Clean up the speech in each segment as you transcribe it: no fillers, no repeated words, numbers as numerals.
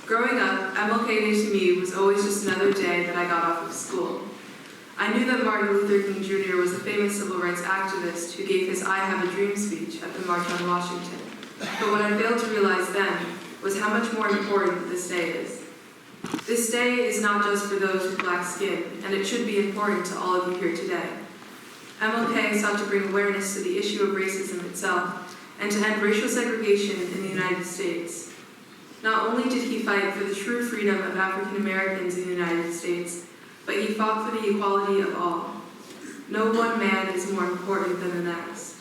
Growing up, MLK Day to me was always just another day that I got off of school. I knew that Martin Luther King Jr. was a famous civil rights activist who gave his I Have a Dream speech at the March on Washington. But what I failed to realize then was how much more important this day is. This day is not just for those with black skin, and it should be important to all of you here today. MLK sought to bring awareness to the issue of racism itself and to end racial segregation in the United States. Not only did he fight for the true freedom of African Americans in the United States, but he fought for the equality of all. No one man is more important than the next.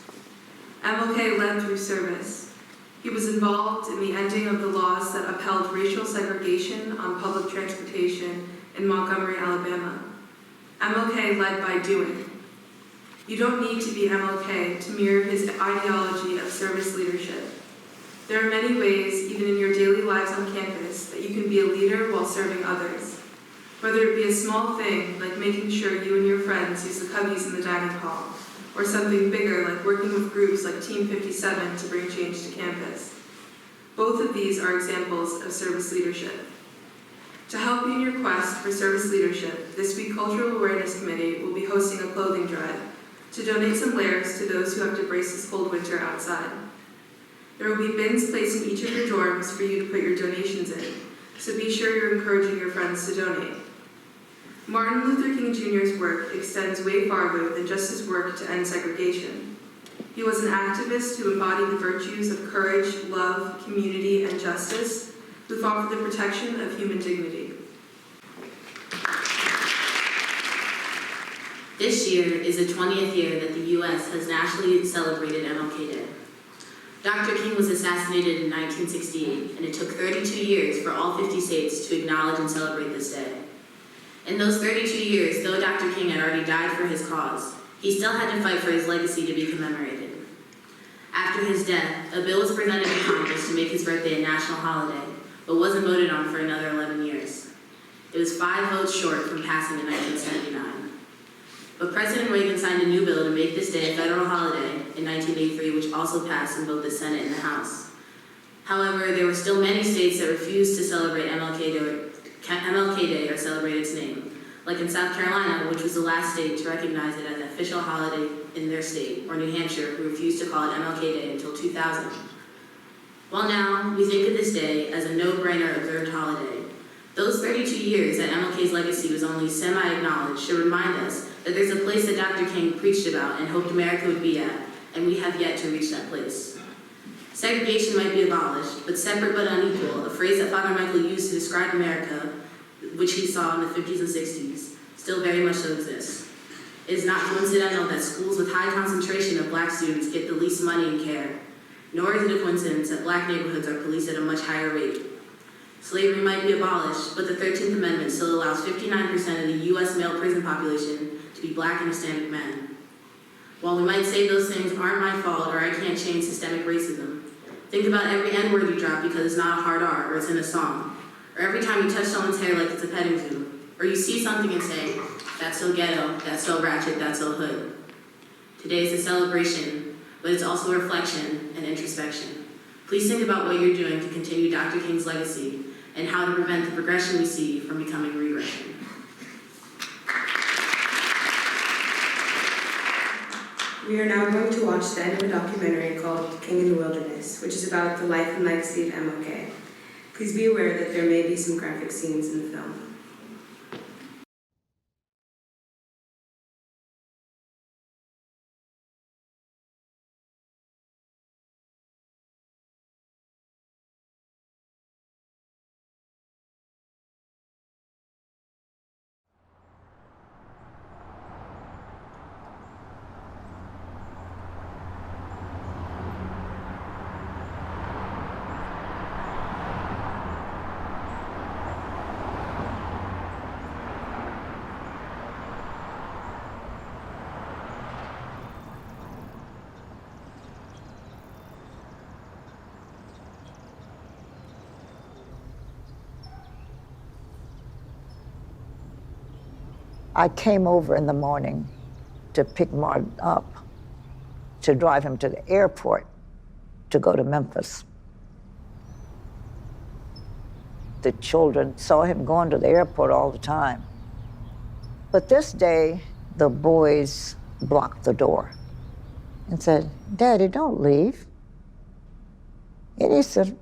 MLK led through service. He was involved in the ending of the laws that upheld racial segregation on public transportation in Montgomery, Alabama. MLK led by doing. You don't need to be MLK to mirror his ideology of service leadership. There are many ways, even in your daily lives on campus, that you can be a leader while serving others. Whether it be a small thing, like making sure you and your friends use the cubbies in the dining hall, or something bigger, like working with groups like Team 57 to bring change to campus. Both of these are examples of service leadership. To help you in your quest for service leadership, this week Cultural Awareness Committee will be hosting a clothing drive to donate some layers to those who have to brace this cold winter outside. There will be bins placed in each of your dorms for you to put your donations in, so be sure you're encouraging your friends to donate. Martin Luther King Jr.'s work extends way farther than just his work to end segregation. He was an activist who embodied the virtues of courage, love, community, and justice, who fought for the protection of human dignity. This year is the 20th year that the U.S. has nationally celebrated MLK Day. Dr. King was assassinated in 1968, and it took 32 years for all 50 states to acknowledge and celebrate this day. In those 32 years, though Dr. King had already died for his cause, he still had to fight for his legacy to be commemorated. After his death, a bill was presented to Congress to make his birthday a national holiday, but wasn't voted on for another 11 years. It was 5 votes short from passing in 1979. But President Reagan signed a new bill to make this day a federal holiday in 1983, which also passed in both the Senate and the House. However, there were still many states that refused to celebrate MLK Day or celebrate its name, like in South Carolina, which was the last state to recognize it as an official holiday in their state, or New Hampshire, who refused to call it MLK Day until 2000. While now, we think of this day as a no-brainer observed holiday, those 32 years that MLK's legacy was only semi-acknowledged should remind us that there's a place that Dr. King preached about and hoped America would be at, and we have yet to reach that place. Segregation might be abolished, but separate but unequal, a phrase that Father Michael used to describe America, which he saw in the 50s and 60s, still very much so exists. It is not coincidental that schools with high concentration of black students get the least money and care, nor is it a coincidence that black neighborhoods are policed at a much higher rate. Slavery might be abolished, but the 13th Amendment still allows 59% of the U.S. male prison population to be black and Hispanic men. While we might say those things aren't my fault or I can't change systemic racism, think about every N-word you drop because it's not a hard R or it's in a song, or every time you touch someone's hair like it's a petting zoo, or you see something and say, that's so ghetto, that's so ratchet, that's so hood. Today is a celebration, but it's also a reflection and introspection. Please think about what you're doing to continue Dr. King's legacy and how to prevent the progression we see from becoming regression. We are now going to watch the end of a documentary called King in the Wilderness, which is about the life and legacy of MLK. Please be aware that there may be some graphic scenes in the film. I came over in the morning to pick Martin up, to drive him to the airport to go to Memphis. The children saw him going to the airport all the time. But this day, the boys blocked the door and said, "Daddy, don't leave." And he said,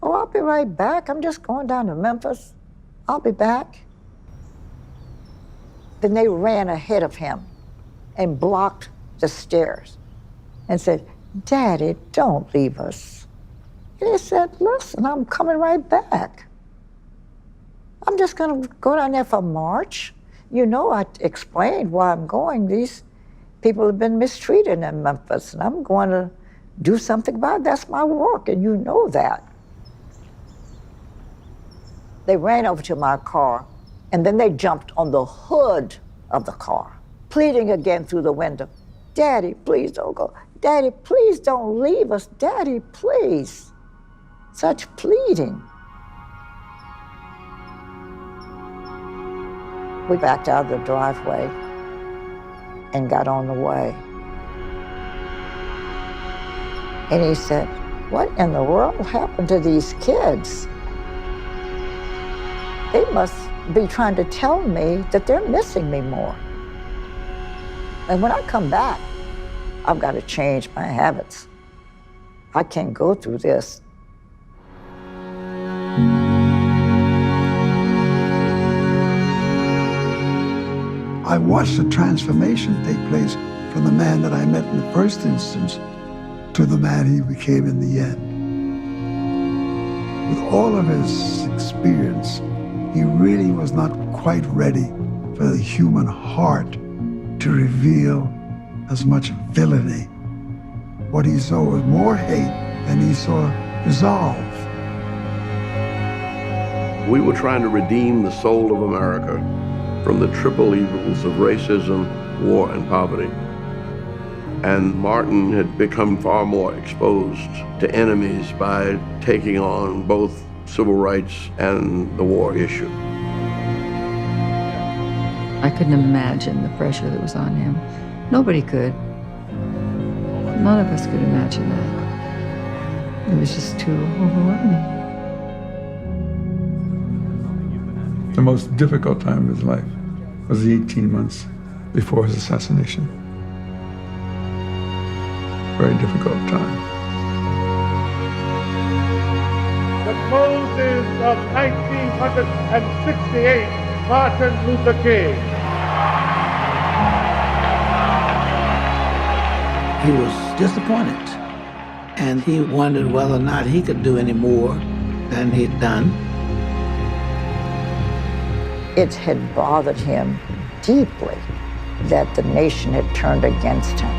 "Oh, I'll be right back. I'm just going down to Memphis. I'll be back." Then they ran ahead of him and blocked the stairs and said, "Daddy, don't leave us." And he said, "Listen, I'm coming right back. I'm just going to go down there for a march. You know, I explained why I'm going. These people have been mistreated in Memphis, and I'm going to do something about it. That's my work, and you know that." They ran over to my car, and then they jumped on the hood of the car, pleading again through the window, "Daddy, please don't go. Daddy, please don't leave us. Daddy, please." Such pleading. We backed out of the driveway and got on the way. And he said, "What in the world happened to these kids? They must be trying to tell me that they're missing me more. And when I come back, I've got to change my habits. I can't go through this." I watched the transformation take place from the man that I met in the first instance to the man he became in the end. With all of his experience, he really was not quite ready for the human heart to reveal as much villainy. What he saw was more hate than he saw resolve. We were trying to redeem the soul of America from the triple evils of racism, war, and poverty. And Martin had become far more exposed to enemies by taking on both civil rights and the war issue. I couldn't imagine the pressure that was on him. Nobody could. None of us could imagine that. It was just too overwhelming. The most difficult time of his life was the 18 months before his assassination. Very difficult time. The Moses of 1968, Martin Luther King. He was disappointed, and he wondered whether or not he could do any more than he'd done. It had bothered him deeply that the nation had turned against him.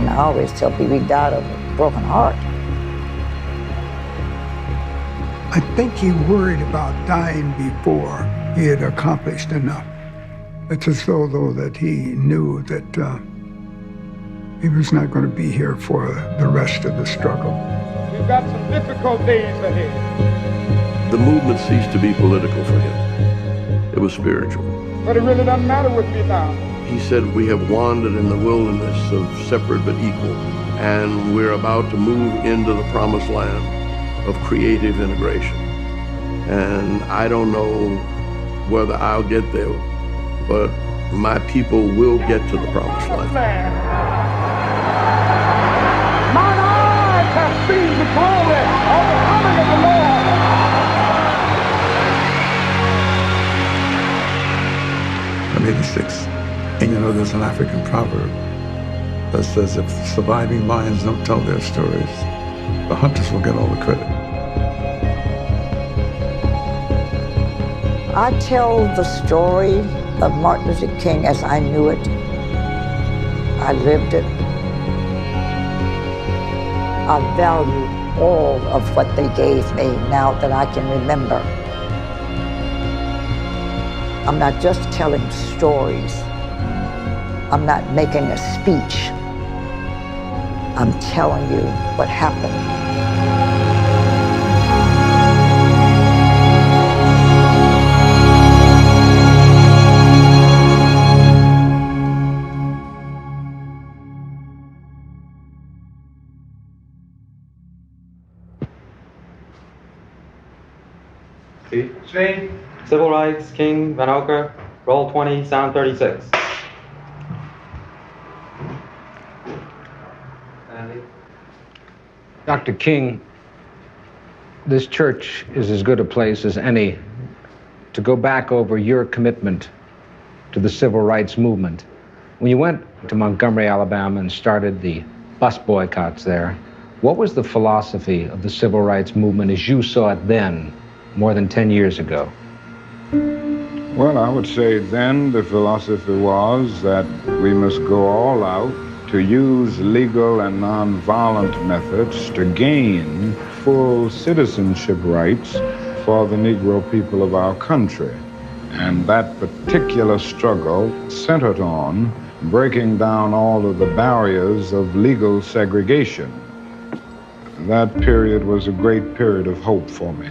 And I always tell people he died of a broken heart. I think he worried about dying before he had accomplished enough. It's as though that he knew that he was not going to be here for the rest of the struggle. We've got some difficult days ahead. The movement ceased to be political for him. It was spiritual. But it really doesn't matter with me now. He said, "We have wandered in the wilderness of separate but equal, and we're about to move into the promised land of creative integration. And I don't know whether I'll get there, but my people will get to the promised land." Mine eyes have seen the glory of the coming of the Lord. I'm 86. And you know, there's an African proverb that says, if the surviving lions don't tell their stories, the hunters will get all the credit. I tell the story of Martin Luther King as I knew it. I lived it. I value all of what they gave me now that I can remember. I'm not just telling stories. I'm not making a speech. I'm telling you what happened. Speak. Civil rights, King, Van Oker, roll 20, sound 36. Dr. King, this church is as good a place as any to go back over your commitment to the civil rights movement. When you went to Montgomery, Alabama and started the bus boycotts there, what was the philosophy of the civil rights movement as you saw it then, more than 10 years ago? Well, I would say then the philosophy was that we must go all out to use legal and nonviolent methods to gain full citizenship rights for the Negro people of our country. And that particular struggle centered on breaking down all of the barriers of legal segregation. That period was a great period of hope for me.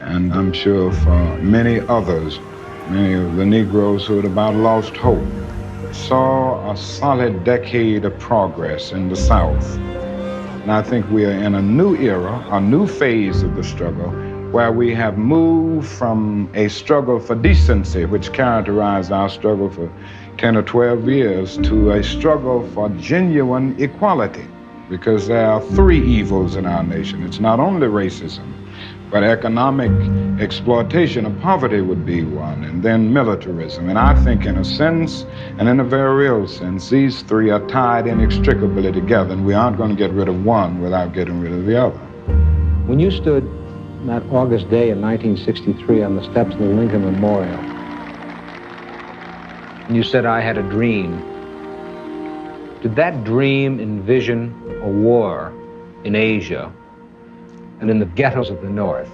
And I'm sure for many others, many of the Negroes who had about lost hope, saw a solid decade of progress in the South. And I think we are in a new era, a new phase of the struggle, where we have moved from a struggle for decency, which characterized our struggle for 10 or 12 years, to a struggle for genuine equality. Because there are three evils in our nation. It's not only racism, but economic exploitation of poverty would be one, and then militarism. And I think in a sense, and in a very real sense, these three are tied inextricably together, and we aren't going to get rid of one without getting rid of the other. When you stood that August day in 1963 on the steps of the Lincoln Memorial, and you said, "I had a dream," did that dream envision a war in Asia and in the ghettos of the North?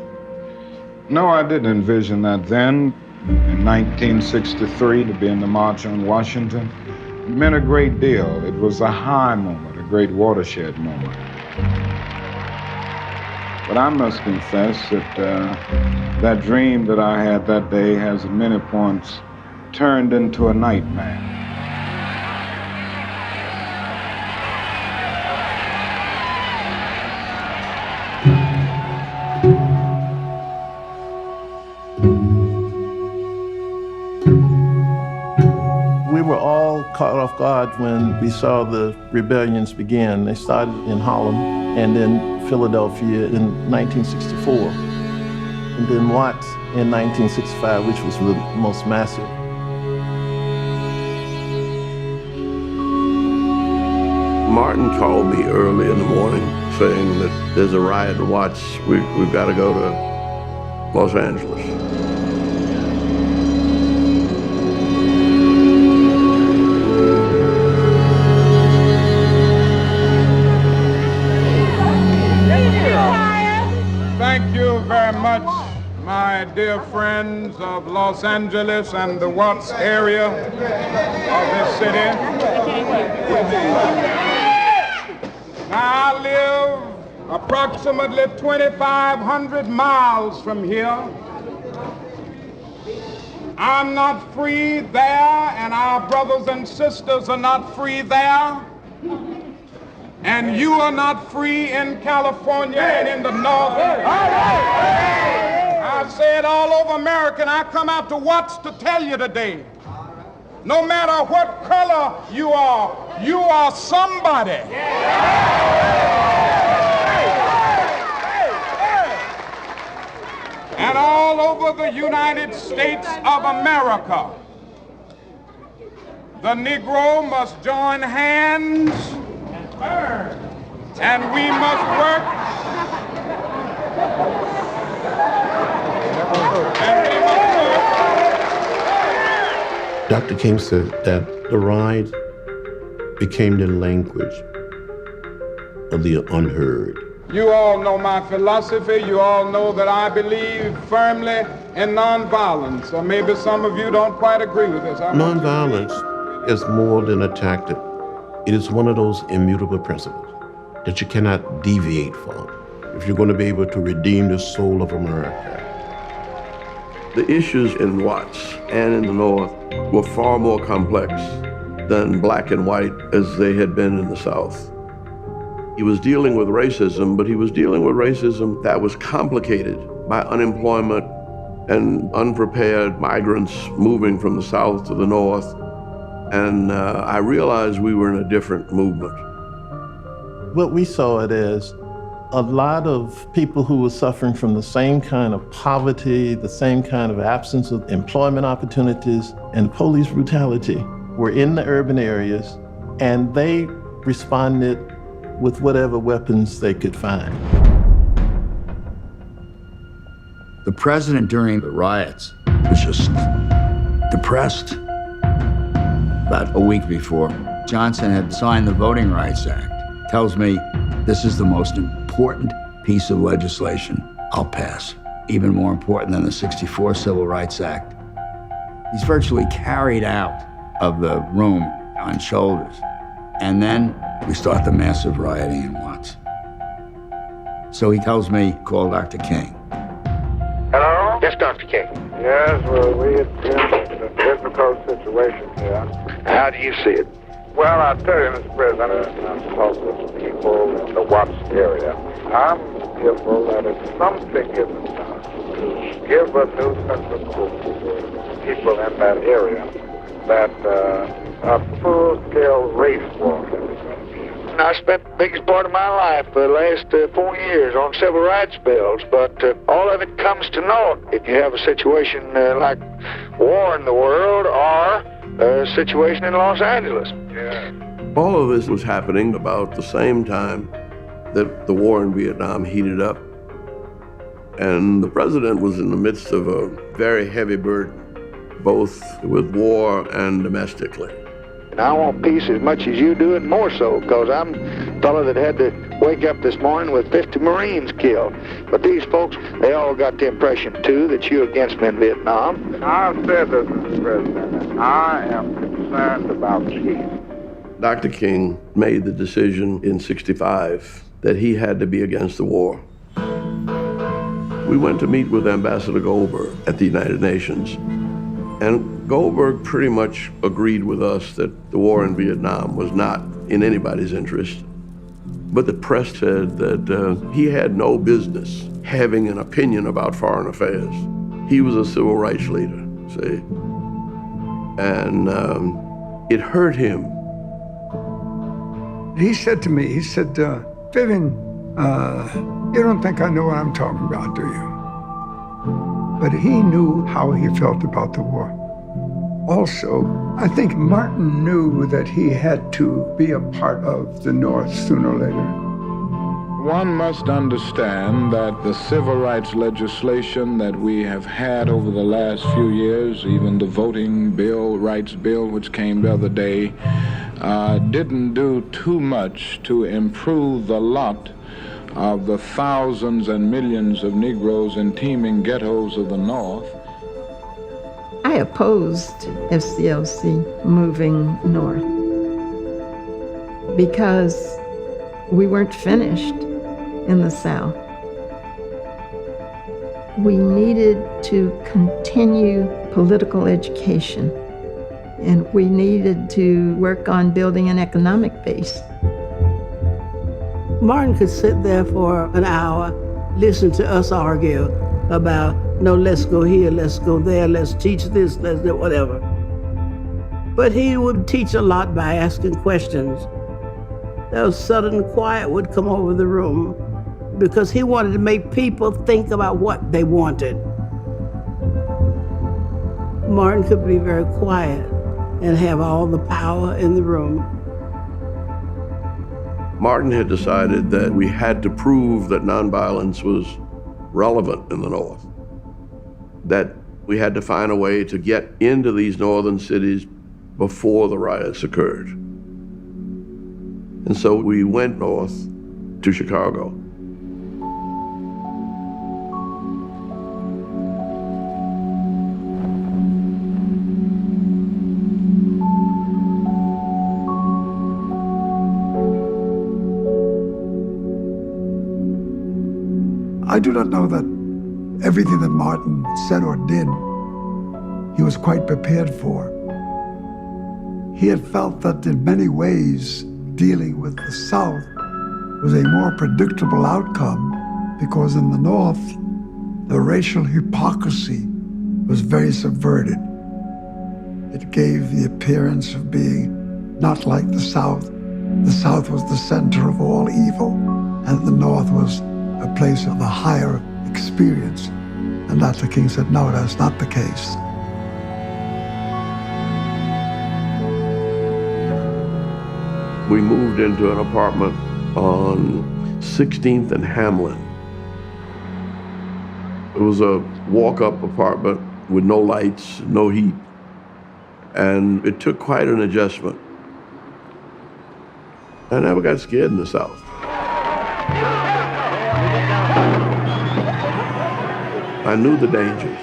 No, I didn't envision that then. In 1963, to be in the March on Washington, it meant a great deal. It was a high moment, a great watershed moment. But I must confess that that dream that I had that day has at many points turned into a nightmare. We were all caught off guard when we saw the rebellions begin. They started in Harlem and then Philadelphia in 1964, and then Watts in 1965, which was the most massive. Martin called me early in the morning saying that there's a riot in Watts. We've got to go to Los Angeles. Thank you very much, my dear friends of Los Angeles and the Watts area of this city. Now, I live approximately 2,500 miles from here. I'm not free there, and our brothers and sisters are not free there. And you are not free in California and in the North. I've said all over America, and I come out to Watts to tell you today, no matter what color you are somebody. And all over the United States of America, the Negro must join hands, and we must work. Dr. King said that the ride became the language of the unheard. You all know my philosophy. You all know that I believe firmly in nonviolence, or maybe some of you don't quite agree with this. Nonviolence is more than a tactic. It is one of those immutable principles that you cannot deviate from if you're going to be able to redeem the soul of America. The issues in Watts and in the North were far more complex than black and white as they had been in the South. He was dealing with racism, but he was dealing with racism that was complicated by unemployment and unprepared migrants moving from the south to the north. And I realized we were in a different movement. What we saw it as a lot of people who were suffering from the same kind of poverty, the same kind of absence of employment opportunities, and police brutality were in the urban areas, and they responded with whatever weapons they could find. The president during the riots was just depressed. About a week before, Johnson had signed the Voting Rights Act. Tells me this is the most important piece of legislation I'll pass, even more important than the '64 Civil Rights Act. He's virtually carried out of the room on shoulders. And then we start the massive rioting in Watts. So he tells me, call Dr. King. Hello? Yes, Dr. King. Yes, well, we're in a difficult situation here. How do you see it? Well, I'll tell you, Mr. President, I'm talking to people in the Watts area. I'm fearful that if something isn't done to give a new sense of hope to the people in that area, that a full-scale race war can be going to be. I spent the biggest part of my life for the last 4 years on civil rights bills, but all of it comes to naught if you have a situation like war in the world or a situation in Los Angeles. Yeah. All of this was happening about the same time that the war in Vietnam heated up. And the president was in the midst of a very heavy burden, both with war and domestically. And I want peace as much as you do, and more so, because I'm a fellow that had to wake up this morning with 50 Marines killed. But these folks, they all got the impression, too, that you're against me in Vietnam. I've said this, Mr. President, I am concerned about peace. Dr. King made the decision in '65 that he had to be against the war. We went to meet with Ambassador Goldberg at the United Nations, and Goldberg pretty much agreed with us that the war in Vietnam was not in anybody's interest. But the press said that he had no business having an opinion about foreign affairs. He was a civil rights leader, see? And it hurt him. He said to me, Vivian, you don't think I know what I'm talking about, do you? But he knew how he felt about the war. Also, I think Martin knew that he had to be a part of the North sooner or later. One must understand that the civil rights legislation that we have had over the last few years, even the voting rights bill, which came the other day, didn't do too much to improve the lot of the thousands and millions of Negroes in teeming ghettos of the North. I opposed FCLC moving north because we weren't finished in the South. We needed to continue political education, and we needed to work on building an economic base. Martin could sit there for an hour, listen to us argue about, no, let's go here, let's go there, let's teach this, let's do whatever. But he would teach a lot by asking questions. There was sudden quiet would come over the room because he wanted to make people think about what they wanted. Martin could be very quiet and have all the power in the room. Martin had decided that we had to prove that nonviolence was relevant in the North, that we had to find a way to get into these northern cities before the riots occurred. And so we went north to Chicago. I do not know that everything that Martin said or did, he was quite prepared for. He had felt that in many ways, dealing with the South was a more predictable outcome because in the North, the racial hypocrisy was very subverted. It gave the appearance of being not like the South. The South was the center of all evil, and the North was a place of the higher experience. And Dr. King said, no, that's not the case. We moved into an apartment on 16th and Hamlin. It was a walk-up apartment with no lights, no heat, and it took quite an adjustment. I never got scared in the South. I knew the dangers.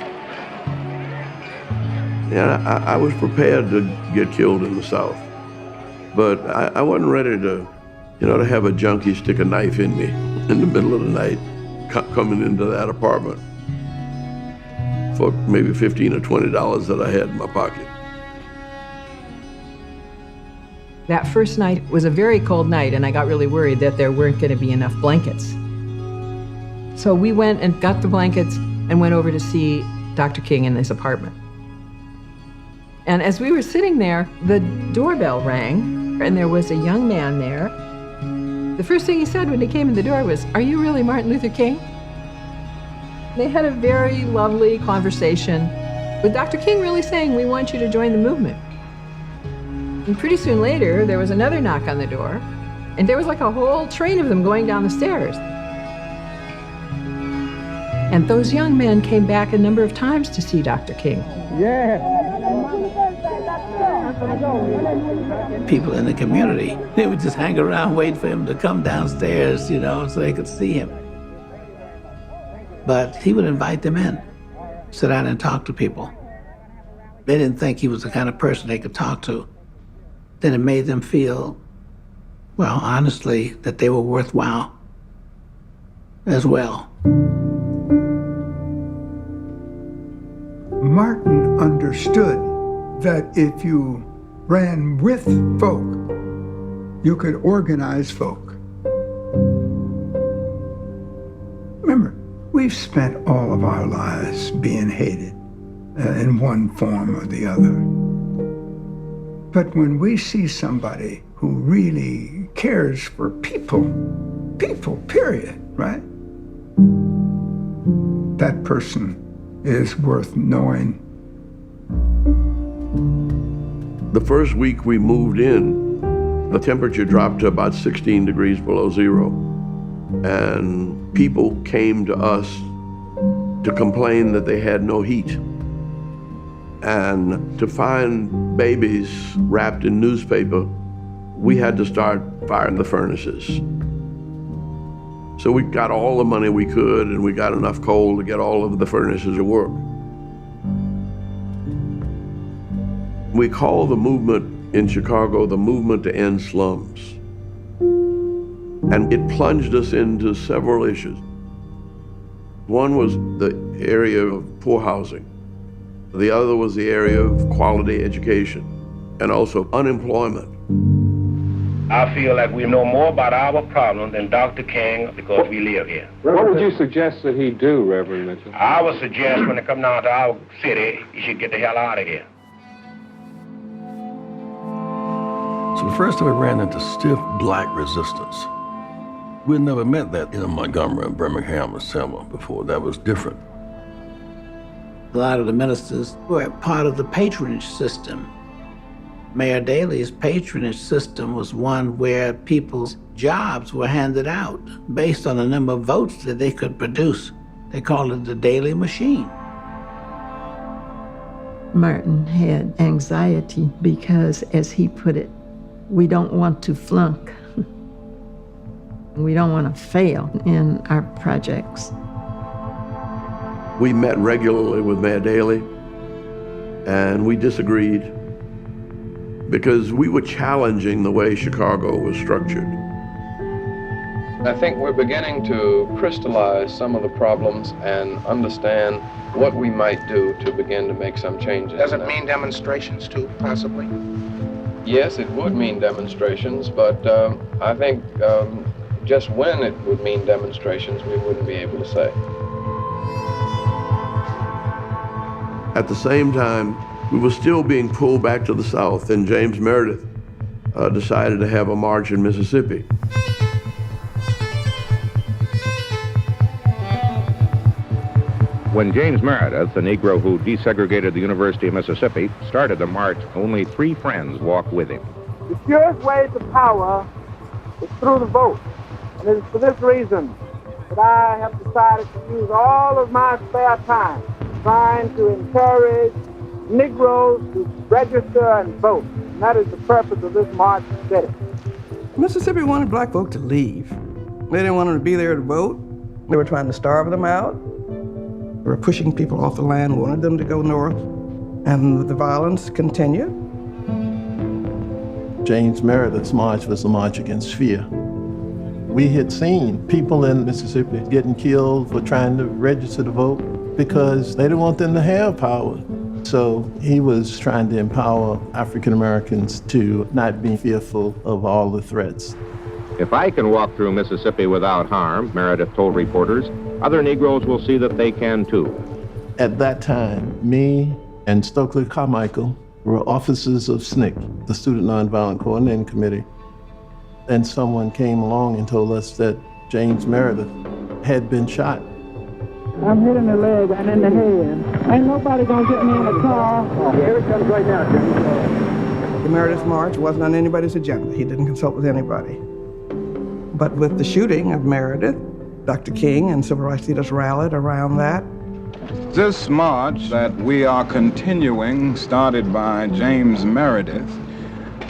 And I was prepared to get killed in the South. But I wasn't ready to, to have a junkie stick a knife in me in the middle of the night, coming into that apartment for maybe $15 or $20 that I had in my pocket. That first night was a very cold night, and I got really worried that there weren't going to be enough blankets. So we went and got the blankets and went over to see Dr. King in his apartment. And as we were sitting there, the doorbell rang, and there was a young man there. The first thing he said when he came in the door was, "Are you really Martin Luther King?" They had a very lovely conversation, with Dr. King really saying, "We want you to join the movement." And pretty soon later, there was another knock on the door, and there was like a whole train of them going down the stairs. And those young men came back a number of times to see Dr. King. People in the community, they would just hang around, wait for him to come downstairs, so they could see him. But he would invite them in, sit down and talk to people. They didn't think he was the kind of person they could talk to. Then it made them feel, well, honestly, that they were worthwhile as well. Martin understood that if you ran with folk, you could organize folk. Remember, we've spent all of our lives being hated in one form or the other. But when we see somebody who really cares for people, period, right? That person is worth knowing. The first week we moved in, the temperature dropped to about 16 degrees below zero. And people came to us to complain that they had no heat. And to find babies wrapped in newspaper, we had to start firing the furnaces. So we got all the money we could, and we got enough coal to get all of the furnaces to work. We call the movement in Chicago the movement to end slums. And it plunged us into several issues. One was the area of poor housing. The other was the area of quality education and also unemployment. I feel like we know more about our problem than Dr. King because we live here. What would you suggest that he do, Reverend Mitchell? I would suggest when they come down to our city, you should get the hell out of here. So the first time we ran into stiff black resistance. We'd never met that in Montgomery, Birmingham, or Selma before. That was different. A lot of the ministers were part of the patronage system. Mayor Daley's patronage system was one where people's jobs were handed out based on the number of votes that they could produce. They called it the Daley machine. Martin had anxiety because, as he put it, we don't want to flunk. We don't want to fail in our projects. We met regularly with Mayor Daley, and we disagreed because we were challenging the way Chicago was structured. I think we're beginning to crystallize some of the problems and understand what we might do to begin to make some changes. Does it mean demonstrations too, possibly? Yes, it would mean demonstrations, but I think just when it would mean demonstrations, we wouldn't be able to say. At the same time, we were still being pulled back to the South, and James Meredith decided to have a march in Mississippi. When James Meredith, the Negro who desegregated the University of Mississippi, started the march, only 3 friends walked with him. The purest way to power is through the vote. And it is for this reason that I have decided to use all of my spare time trying to encourage Negroes to register and vote. And that is the purpose of this march today. Mississippi wanted black folk to leave. They didn't want them to be there to vote. They were trying to starve them out. They were pushing people off the land, wanted them to go north, and the violence continued. James Meredith's march was a march against fear. We had seen people in Mississippi getting killed for trying to register to vote because they didn't want them to have power. So he was trying to empower African Americans to not be fearful of all the threats. If I can walk through Mississippi without harm, Meredith told reporters, other Negroes will see that they can too. At that time, me and Stokely Carmichael were officers of SNCC, the Student Nonviolent Coordinating Committee. And someone came along and told us that James Meredith had been shot. I'm hit in the leg and in the head. Ain't nobody gonna get me in a car. Here it comes right now, Jim. The Meredith March wasn't on anybody's agenda. He didn't consult with anybody. But with the shooting of Meredith, Dr. King and civil rights leaders rallied around that. This march that we are continuing, started by James Meredith,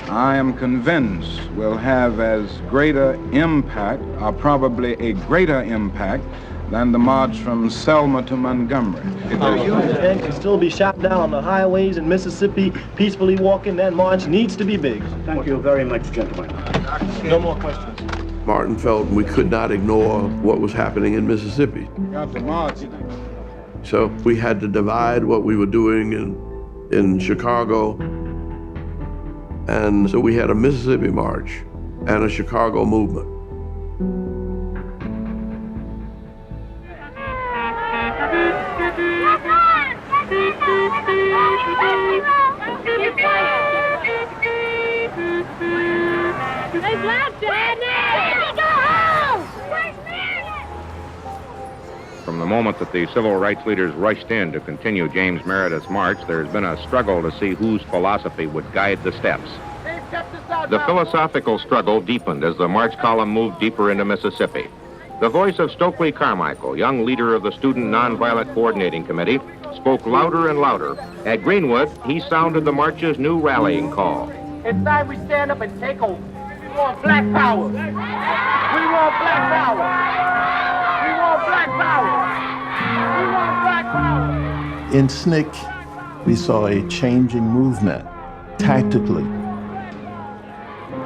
I am convinced will have as greater impact, or probably a greater impact, than the march from Selma to Montgomery. The youth and can still be shot down on the highways in Mississippi, peacefully walking. That march needs to be big. Thank you very much, gentlemen. No more questions. Martin felt we could not ignore what was happening in Mississippi. Got the march. So we had to divide what we were doing in Chicago. And so we had a Mississippi march and a Chicago movement. From the moment that the civil rights leaders rushed in to continue James Meredith's march, there's been a struggle to see whose philosophy would guide the steps. The philosophical struggle deepened as the march column moved deeper into Mississippi. The voice of Stokely Carmichael, young leader of the Student Nonviolent Coordinating Committee, spoke louder and louder. At Greenwood, he sounded the march's new rallying call. It's time we stand up and take over. We want black power. We want black power. We want black power. We want black power. In SNCC, we saw a changing movement tactically.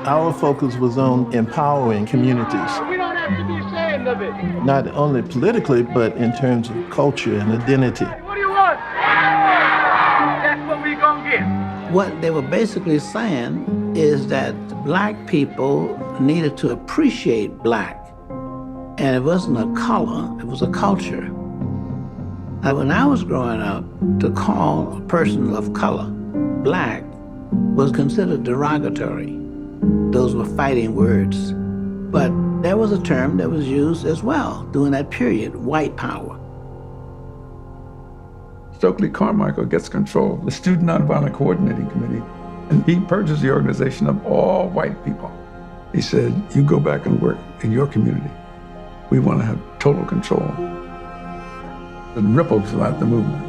Our focus was on empowering communities, We don't have to be ashamed of it. not only politically, but in terms of culture and identity. What do you want? That's what we gonna get. What they were basically saying is that black people needed to appreciate black. And it wasn't a color, it was a culture. Now, when I was growing up, to call a person of color black was considered derogatory. Those were fighting words. But there was a term that was used as well during that period, white power. Stokely Carmichael gets control of the Student Nonviolent Coordinating Committee, and he purges the organization of all white people. He said, you go back and work in your community. We want to have total control. It rippled throughout the movement.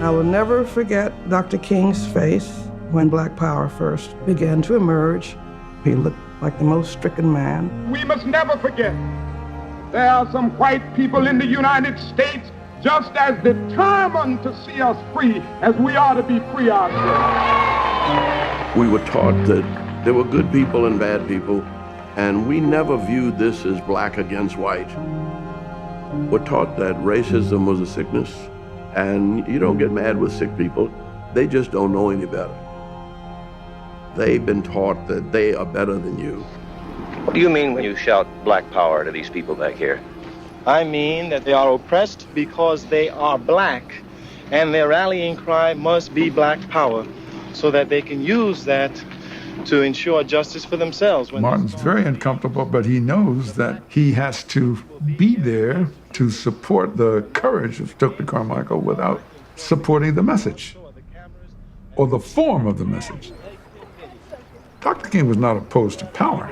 I will never forget Dr. King's face when Black Power first began to emerge. He looked like the most stricken man. We must never forget, there are some white people in the United States just as determined to see us free as we are to be free ourselves. We were taught that there were good people and bad people, and we never viewed this as black against white. We're taught that racism was a sickness, and you don't get mad with sick people. They just don't know any better. They've been taught that they are better than you. What do you mean when you shout black power to these people back here? I mean that they are oppressed because they are black, And their rallying cry must be black power, so that they can use that to ensure justice for themselves. Martin's very uncomfortable, but he knows that he has to be there to support the courage of Stokely Carmichael without supporting the message or the form of the message. Dr. King was not opposed to power,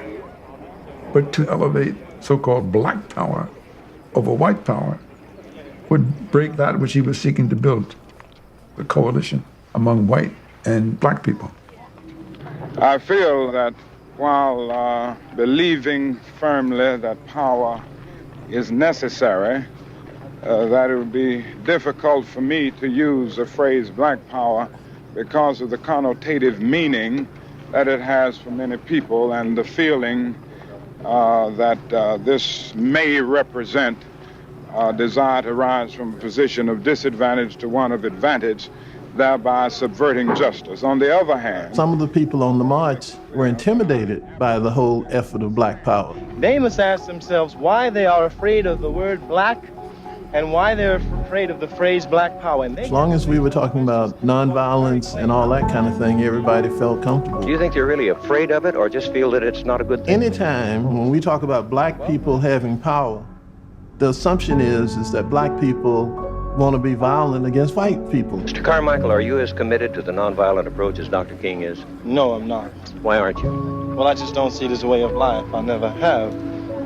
but to elevate so-called black power over white power would break that which he was seeking to build, the coalition among white and black people. I feel that while believing firmly that power is necessary, that it would be difficult for me to use the phrase black power because of the connotative meaning that it has for many people and the feeling that this may represent a desire to rise from a position of disadvantage to one of advantage, thereby subverting justice. On the other hand, some of the people on the march were intimidated by the whole effort of black power. They must ask themselves why they are afraid of the word black and why they're afraid of the phrase black power. And As long as we were talking about nonviolence and all that kind of thing, everybody felt comfortable. Do you think they're really afraid of it or just feel that it's not a good thing? Anytime when we talk about black people having power, the assumption is that black people want to be violent against white people. Mr. Carmichael, are you as committed to the nonviolent approach as Dr. King is? no, I'm not. Why aren't you? Well, I just don't see it as a way of life. I never have.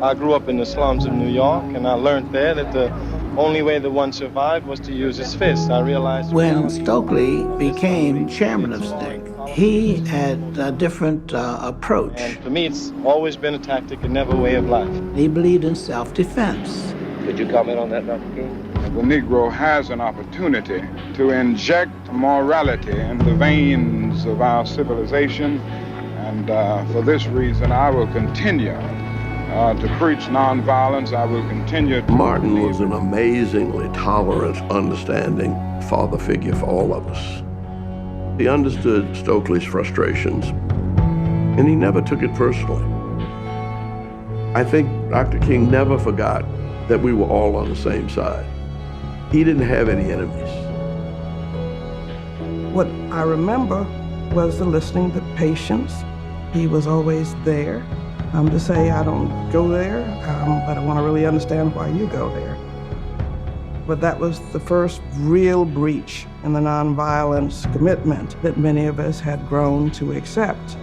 I grew up in the slums of New York, and I learned there that the only way that one survived was to use his fists. I realized When Stokely became chairman of STIC, he had a different approach. And for me, it's always been a tactic and never a way of life. He believed in self-defense. Could you comment on that, Dr. King? the Negro has an opportunity to inject morality in the veins of our civilization. And for this reason, I will continue to preach nonviolence. I will continue to... Martin was an amazingly tolerant, understanding father figure for all of us. He understood Stokely's frustrations, and he never took it personally. I think Dr. King never forgot that we were all on the same side. He didn't have any enemies. What I remember was the listening, the patience. He was always there. To say I don't go there, but I want to really understand why you go there. But that was the first real breach in the nonviolence commitment that many of us had grown to accept.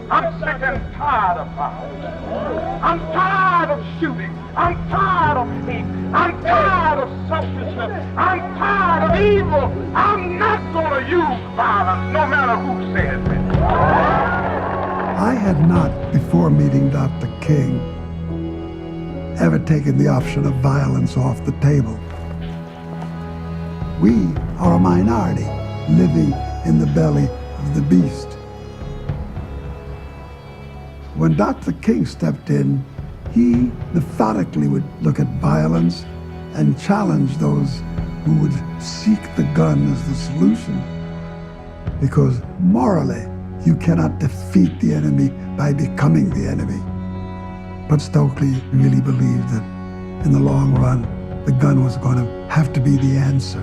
I'm sick and tired of violence. I'm tired of shooting. I'm tired of hate. I'm tired of selfishness. I'm tired of evil. I'm not going to use violence, no matter who says it. I had not, before meeting Dr. King, ever taken the option of violence off the table. We are a minority living in the belly of the beast. When Dr. King stepped in, he methodically would look at violence and challenge those who would seek the gun as the solution. Because morally, you cannot defeat the enemy by becoming the enemy. But Stokely really believed that in the long run, the gun was going to have to be the answer.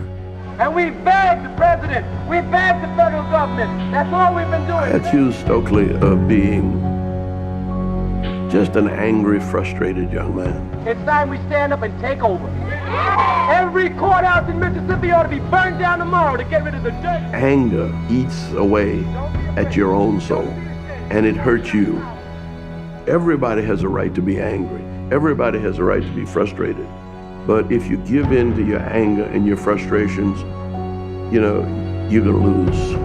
And we begged the president, we begged the federal government. That's all we've been doing. I accused Stokely of being just an angry, frustrated young man. It's time we stand up and take over. Every courthouse in Mississippi ought to be burned down tomorrow to get rid of the dirt. Anger eats away at your own soul, and it hurts you. Everybody has a right to be angry. Everybody has a right to be frustrated. But if you give in to your anger and your frustrations, you know, you're gonna lose.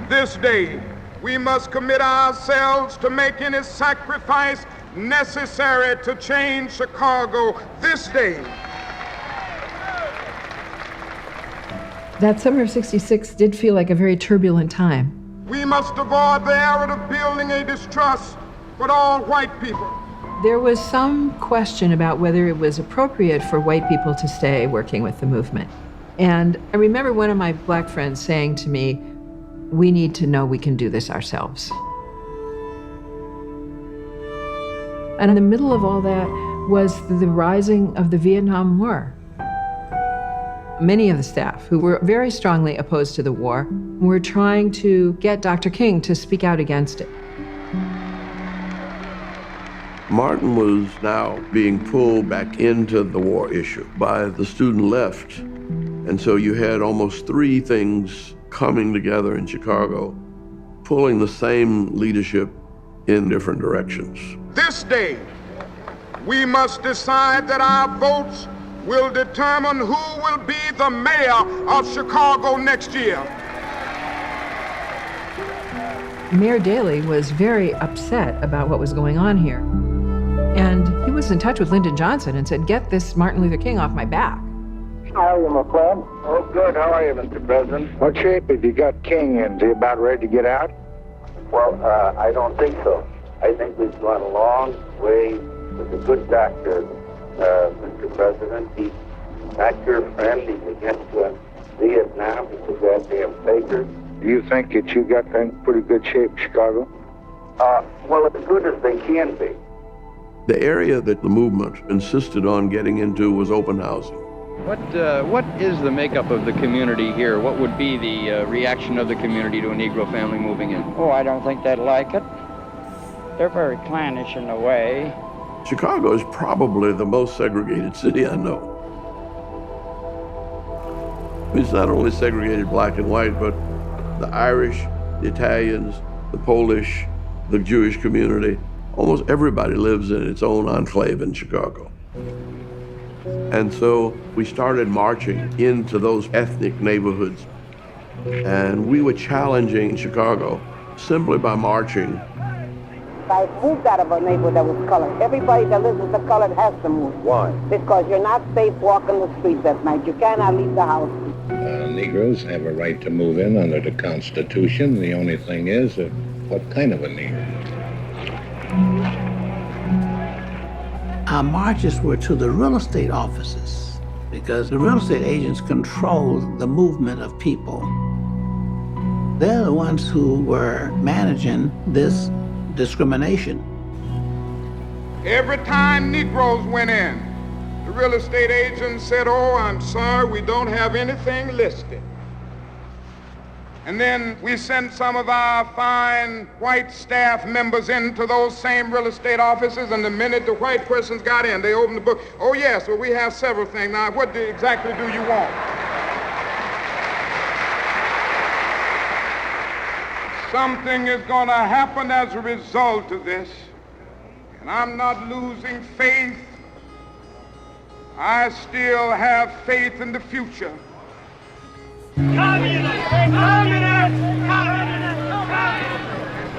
This day, we must commit ourselves to make any sacrifice necessary to change Chicago this day. That summer of '66 did feel like a very turbulent time. We must avoid the error of building a distrust with all white people. There was some question about whether it was appropriate for white people to stay working with the movement. And I remember one of my black friends saying to me, "We need to know we can do this ourselves." And in the middle of all that was the rising of the Vietnam War. Many of the staff who were very strongly opposed to the war were trying to get Dr. King to speak out against it. Martin was now being pulled back into the war issue by the student left. And so you had almost three things coming together in Chicago, pulling the same leadership in different directions. This day, we must decide that our votes will determine who will be the mayor of Chicago next year. Mayor Daley was very upset about what was going on here. And he was in touch with Lyndon Johnson and said, get this Martin Luther King off my back. How are you, my friend? Oh, good. How are you, Mr. President? What shape have you got King in? Is he about ready to get out? Well, I don't think so. I think we've gone a long way with a good doctor, Mr. President. He's not your friend. He's against Vietnam. He's a goddamn faker. Do you think that you got things in pretty good shape in Chicago? Well, as good as they can be. The area that the movement insisted on getting into was open housing. What is the makeup of the community here? What would be the reaction of the community to a Negro family moving in? Oh, I don't think they'd like it. They're very clannish in a way. Chicago is probably the most segregated city I know. It's not only segregated black and white, but the Irish, the Italians, the Polish, the Jewish community. Almost everybody lives in its own enclave in Chicago. And so we started marching into those ethnic neighborhoods. And we were challenging Chicago simply by marching. I moved out of a neighborhood that was colored. Everybody that lives with the colored has to move. Why? Because you're not safe walking the streets at night. You cannot leave the house. Negroes have a right to move in under the Constitution. The only thing is, what kind of a Negro? Our marches were to the real estate offices because the real estate agents control the movement of people. They're the ones who were managing this discrimination. Every time Negroes went in, the real estate agent said, oh, I'm sorry, we don't have anything listed. And then we sent some of our fine white staff members into those same real estate offices, and the minute the white persons got in, they opened the book. Oh, yes, well, we have several things. Now, what exactly do you want? Something is going to happen as a result of this, and I'm not losing faith. I still have faith in the future. Communist! Communist!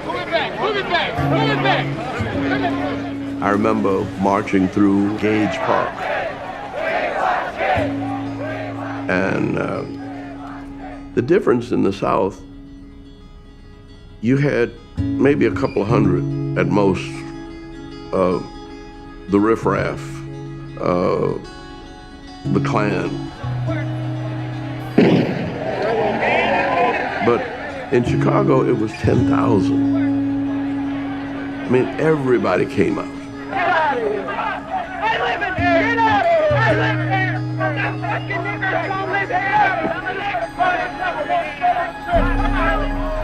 Move it back! Move it back! Move it back! I remember marching through Gage Park. And the difference in the South, you had maybe a couple of hundred at most of the riffraff, the Klan. But in Chicago, it was 10,000. I mean, everybody came out. Get out of here! I live in here! Get out of here! I live here! That fucking nigger don't live here!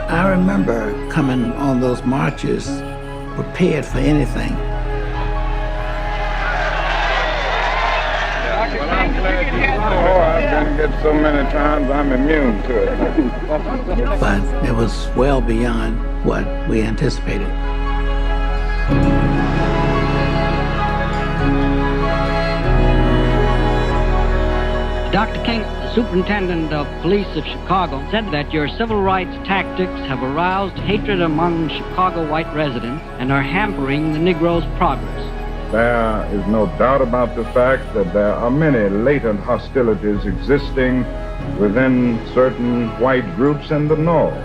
I remember coming on those marches prepared for anything. Well, I'm glad you know. I've been hit so many times, I'm immune to it. But it was well beyond what we anticipated. Dr. King, the superintendent of police of Chicago, said that your civil rights tactics have aroused hatred among Chicago white residents and are hampering the Negro's progress. There is no doubt about the fact that there are many latent hostilities existing within certain white groups in the North.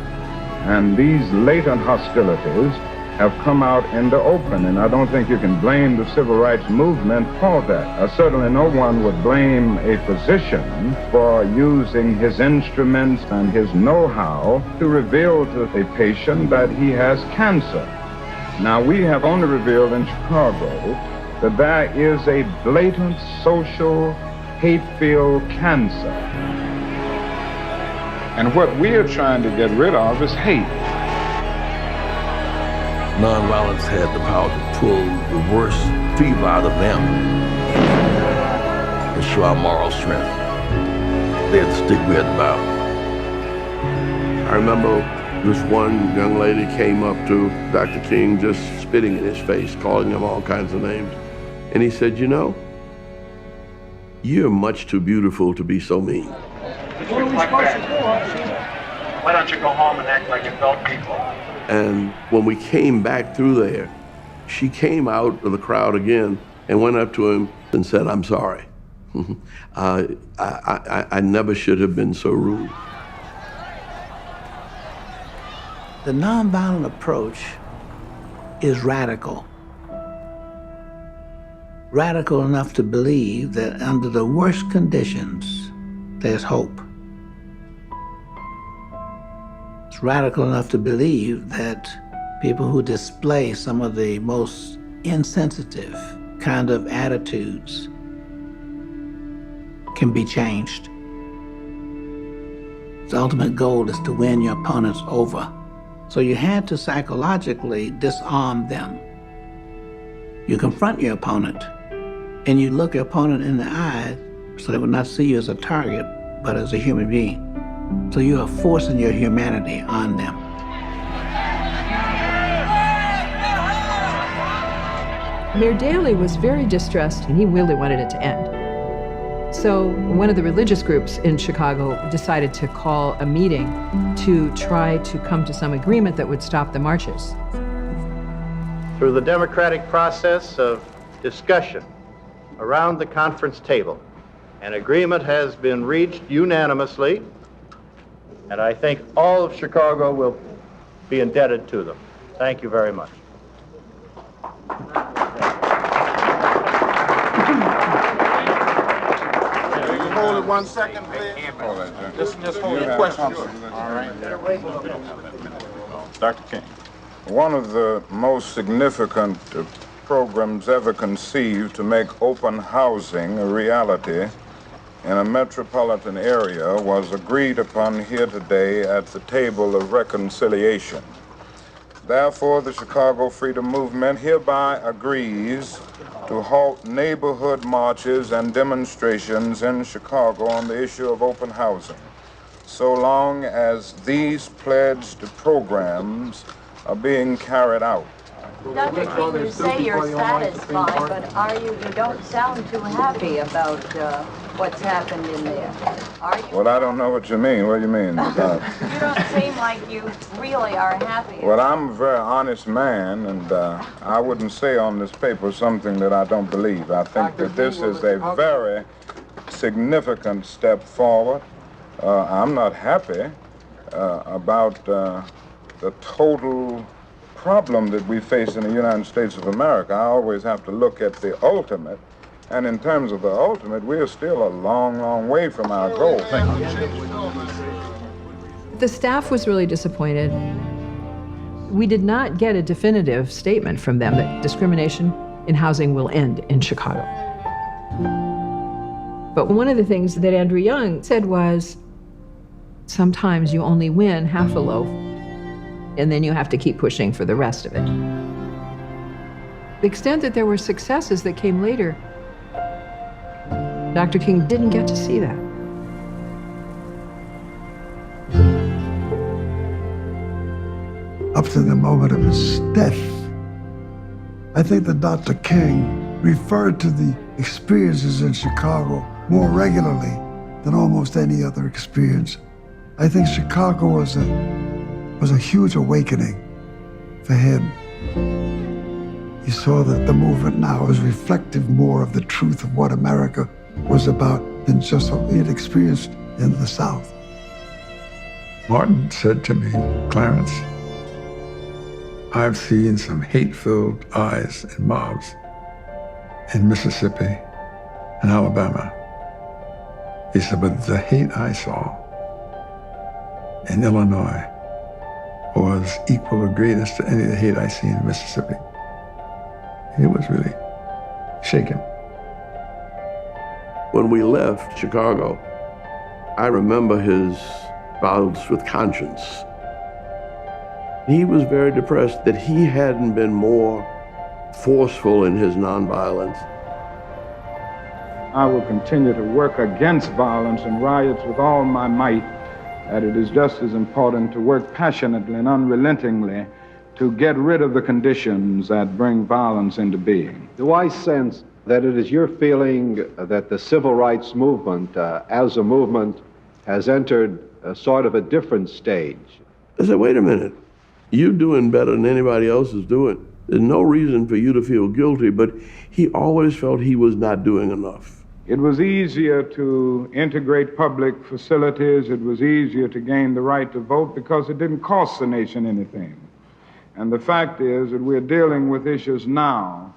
And these latent hostilities have come out in the open, and I don't think you can blame the civil rights movement for that. Certainly no one would blame a physician for using his instruments and his know-how to reveal to a patient that he has cancer. Now, we have only revealed in Chicago that there is a blatant social hate-filled cancer. And what we are trying to get rid of is hate. Nonviolence had the power to pull the worst fever out of them and show our moral strength. They had the stick we had the bow. I remember this one young lady came up to Dr. King just spitting in his face, calling him all kinds of names. And he said, you know, you're much too beautiful to be so mean. What are we supposed to do? Why don't you go home and act like adult people? And when we came back through there, she came out of the crowd again and went up to him and said, I'm sorry. I never should have been so rude. The nonviolent approach is radical. Radical enough to believe that under the worst conditions, there's hope. It's radical enough to believe that people who display some of the most insensitive kind of attitudes can be changed. The ultimate goal is to win your opponents over. So you had to psychologically disarm them. You confront your opponent, and you look your opponent in the eye so they will not see you as a target, but as a human being. So you are forcing your humanity on them. Mayor Daley was very distressed, and he really wanted it to end. So one of the religious groups in Chicago decided to call a meeting to try to come to some agreement that would stop the marches. Through the democratic process of discussion around the conference table, an agreement has been reached unanimously, and I think all of Chicago will be indebted to them. Thank you very much. Hold it 1 second, please. Just hold the question. All right. Dr. King, one of the most significant programs ever conceived to make open housing a reality in a metropolitan area was agreed upon here today at the table of reconciliation. Therefore, the Chicago Freedom Movement hereby agrees to halt neighborhood marches and demonstrations in Chicago on the issue of open housing, so long as these pledged programs are being carried out. Dr. King, you say you're satisfied, but you don't sound too happy about what's happened in there, are you? Well, I don't know what you mean. What do you mean? You don't seem like you really are happy. Well, I'm a very honest man, and I wouldn't say on this paper something that I don't believe. I think that this is a very significant step forward. I'm not happy about the total problem that we face in the United States of America. I always have to look at the ultimate, and in terms of the ultimate, we are still a long, long way from our goal. The staff was really disappointed. We did not get a definitive statement from them that discrimination in housing will end in Chicago. But one of the things that Andrew Young said was, sometimes you only win half a loaf, and then you have to keep pushing for the rest of it. The extent that there were successes that came later, Dr. King didn't get to see that. Up to the moment of his death, I think that Dr. King referred to the experiences in Chicago more regularly than almost any other experience. I think Chicago was a huge awakening for him. He saw that the movement now is reflective more of the truth of what America was about than just what he had experienced in the South. Martin said to me, Clarence, I've seen some hate-filled eyes in mobs in Mississippi and Alabama. He said, but the hate I saw in Illinois was was equal or greater to any of the hate I seen in Mississippi. It was really shaking. When we left Chicago, I remember his bouts with conscience. He was very depressed that he hadn't been more forceful in his nonviolence. I will continue to work against violence and riots with all my might, that it is just as important to work passionately and unrelentingly to get rid of the conditions that bring violence into being. Do I sense that it is your feeling that the civil rights movement, as a movement, has entered a sort of a different stage? I said, wait a minute, you're doing better than anybody else is doing. There's no reason for you to feel guilty, but he always felt he was not doing enough. It was easier to integrate public facilities. It was easier to gain the right to vote because it didn't cost the nation anything. And the fact is that we're dealing with issues now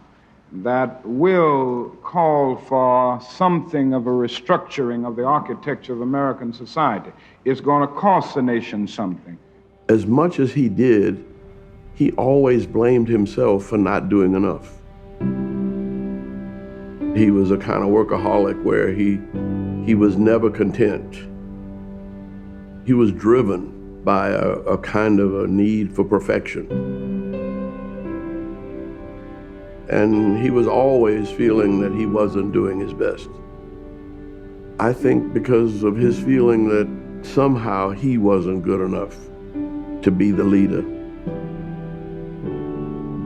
that will call for something of a restructuring of the architecture of American society. It's going to cost the nation something. As much as he did, he always blamed himself for not doing enough. He was a kind of workaholic where he was never content. He was driven by a kind of a need for perfection. And he was always feeling that he wasn't doing his best. I think because of his feeling that somehow he wasn't good enough to be the leader.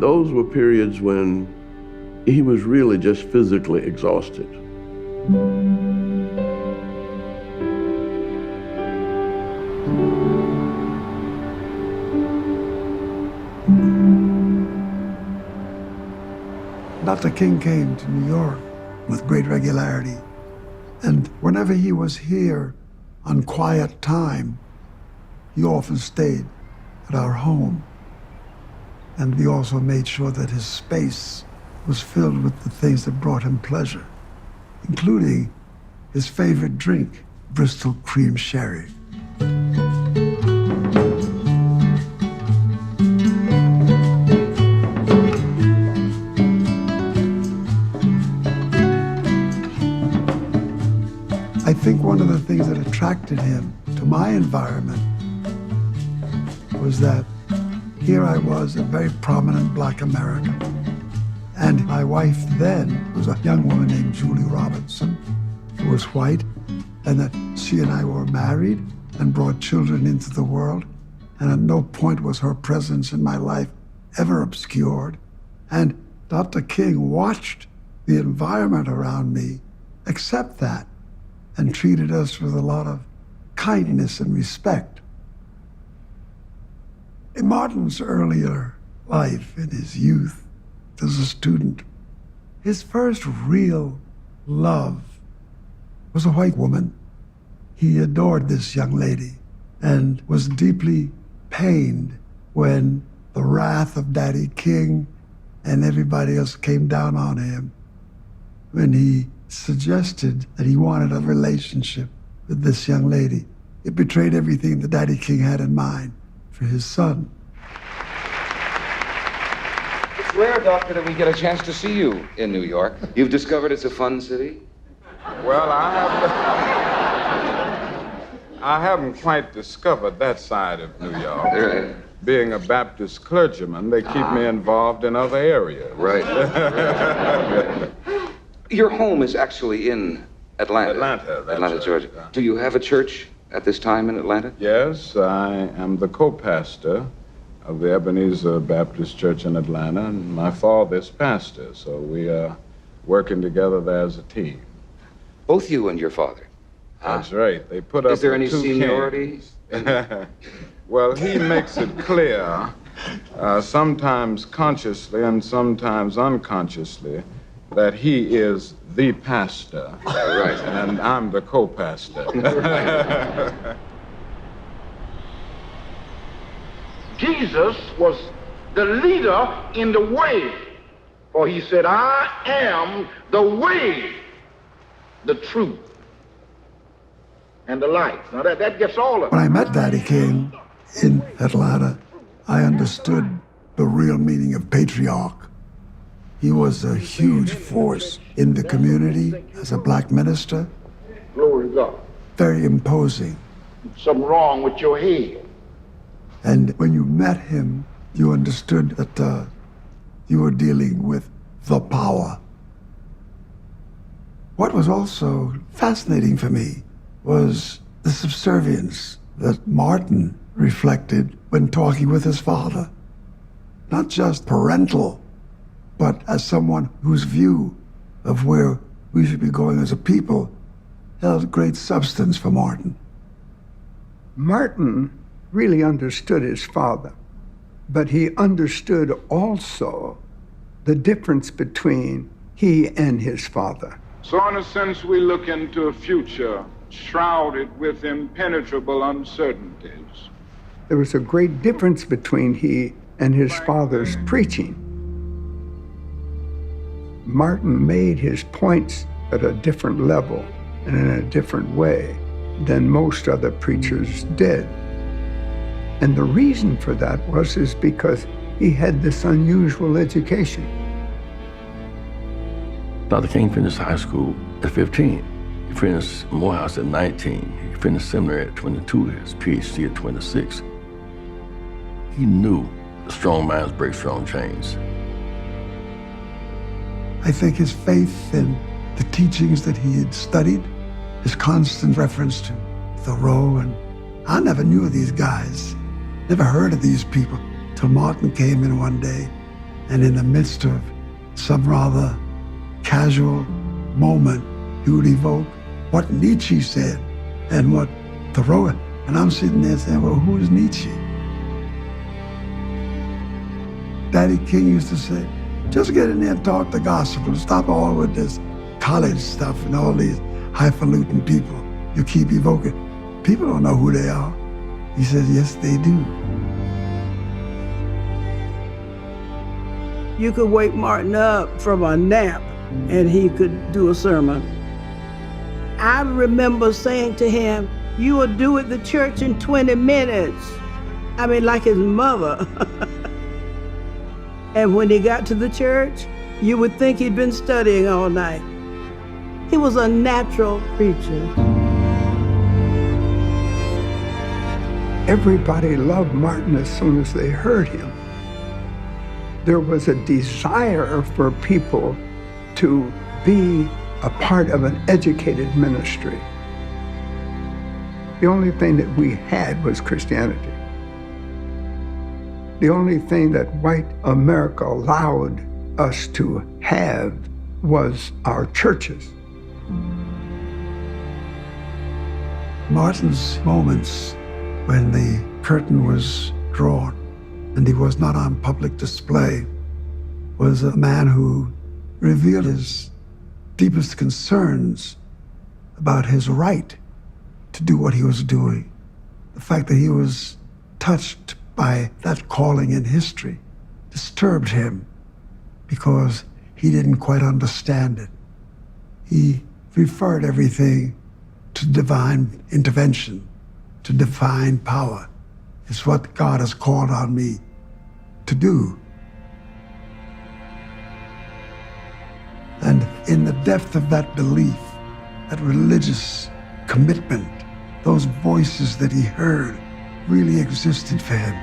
Those were periods when he was really just physically exhausted. Dr. King came to New York with great regularity, and whenever he was here on quiet time, he often stayed at our home. And we also made sure that his space was filled with the things that brought him pleasure, including his favorite drink, Bristol cream sherry. I think one of the things that attracted him to my environment was that here I was, a very prominent Black American. And my wife then was a young woman named Julie Robinson, who was white, and that she and I were married and brought children into the world. And at no point was her presence in my life ever obscured. And Dr. King watched the environment around me accept that and treated us with a lot of kindness and respect. In Martin's earlier life, in his youth, as a student, his first real love was a white woman. He adored this young lady and was deeply pained when the wrath of Daddy King and everybody else came down on him when he suggested that he wanted a relationship with this young lady. It betrayed everything that Daddy King had in mind for his son. It's rare, Doctor, that we get a chance to see you in New York. You've discovered it's a fun city? Well, I haven't quite discovered that side of New York. Right. Being a Baptist clergyman, they keep me involved in other areas. Right. Your home is actually in Atlanta. Atlanta, right. Georgia. Do you have a church at this time in Atlanta? Yes, I am the co-pastor of the Ebenezer Baptist Church in Atlanta, and my father is pastor, so we are working together there as a team. Both you and your father? That's right. They put up Is there any two seniority? Well, he makes it clear, sometimes consciously and sometimes unconsciously, that he is the pastor. Right. And I'm the co-pastor. Jesus was the leader in the way, for he said, I am the way, the truth, and the life. Now that gets all of it. When I met Daddy King in Atlanta, I understood the real meaning of patriarch. He was a huge force in the community as a black minister. Glory to God. Very imposing. Something wrong with your head. And when you met him, you understood that you were dealing with the power. What was also fascinating for me was the subservience that Martin reflected when talking with his father. Not just parental, but as someone whose view of where we should be going as a people held great substance for Martin. Martin really understood his father, but he understood also the difference between he and his father. So in a sense, we look into a future shrouded with impenetrable uncertainties. There was a great difference between he and his father's preaching. Martin made his points at a different level and in a different way than most other preachers did. And the reason for that is because he had this unusual education. Dr. King finished high school at 15. He finished Morehouse at 19. He finished seminary at 22, his PhD at 26. He knew the strong minds break strong chains. I think his faith in the teachings that he had studied, his constant reference to Thoreau, and I never knew of these guys, never heard of these people, till Martin came in one day, and in the midst of some rather casual moment, he would evoke what Nietzsche said and what Thoreau, and I'm sitting there saying, well, who is Nietzsche? Daddy King used to say, just get in there and talk the gospel. Stop all with this college stuff and all these highfalutin people you keep evoking. People don't know who they are. He says, yes, they do. You could wake Martin up from a nap and he could do a sermon. I remember saying to him, you will do it the church in 20 minutes. I mean, like his mother. And when he got to the church, you would think he'd been studying all night. He was a natural preacher. Everybody loved Martin as soon as they heard him. There was a desire for people to be a part of an educated ministry. The only thing that we had was Christianity. The only thing that white America allowed us to have was our churches. Martin's moments when the curtain was drawn and he was not on public display was a man who revealed his deepest concerns about his right to do what he was doing. The fact that he was touched by that calling in history disturbed him because he didn't quite understand it. He referred everything to divine intervention, to divine power. It's what God has called on me to do. And in the depth of that belief, that religious commitment, those voices that he heard really existed for him.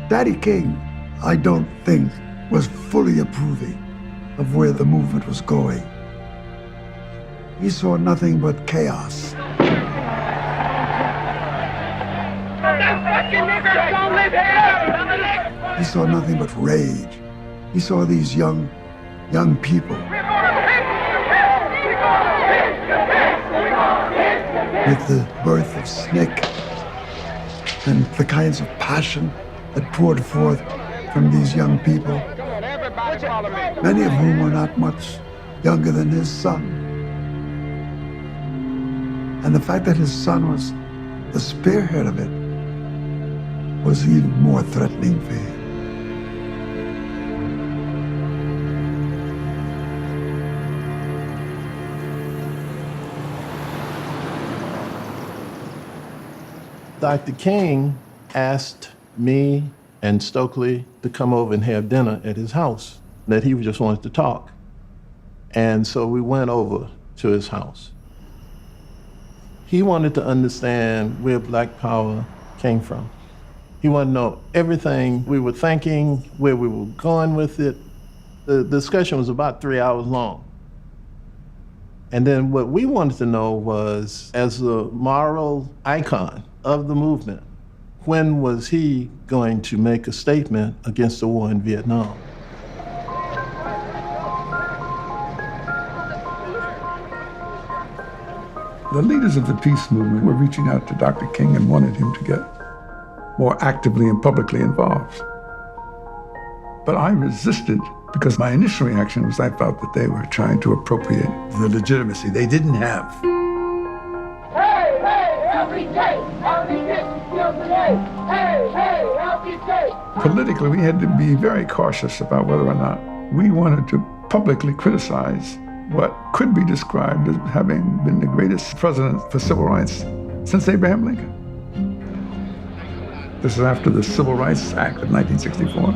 Daddy King, I don't think, was fully approving of where the movement was going. He saw nothing but chaos. He saw nothing but rage. He saw these young people with the birth of SNCC and the kinds of passion that poured forth from these young people, many of whom were not much younger than his son. And the fact that his son was the spearhead of it was even more threatening for him. Dr. King asked me and Stokely to come over and have dinner at his house, that he just wanted to talk. And so we went over to his house. He wanted to understand where Black Power came from. He wanted to know everything we were thinking, where we were going with it. The discussion was about 3 hours long. And then what we wanted to know was, as a moral icon of the movement, when was he going to make a statement against the war in Vietnam? The leaders of the peace movement were reaching out to Dr. King and wanted him to get more actively and publicly involved. But I resisted because my initial reaction was I felt that they were trying to appropriate the legitimacy they didn't have. Hey, hey, LBJ! LBJ kills today! Hey, hey, LBJ! Politically, we had to be very cautious about whether or not we wanted to publicly criticize what could be described as having been the greatest president for civil rights since Abraham Lincoln. This is after the Civil Rights Act of 1964,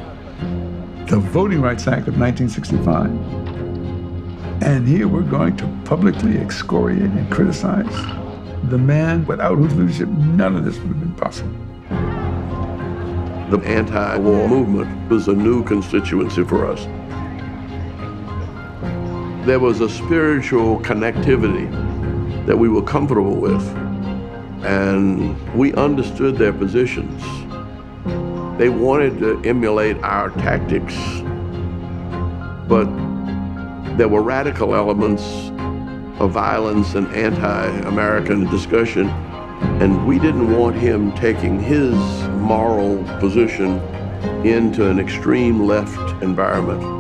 the Voting Rights Act of 1965. And here we're going to publicly excoriate and criticize the man without whose leadership none of this would have been possible. The anti-war movement was a new constituency for us. There was a spiritual connectivity that we were comfortable with, and we understood their positions. They wanted to emulate our tactics, but there were radical elements of violence and anti-American discussion, and we didn't want him taking his moral position into an extreme left environment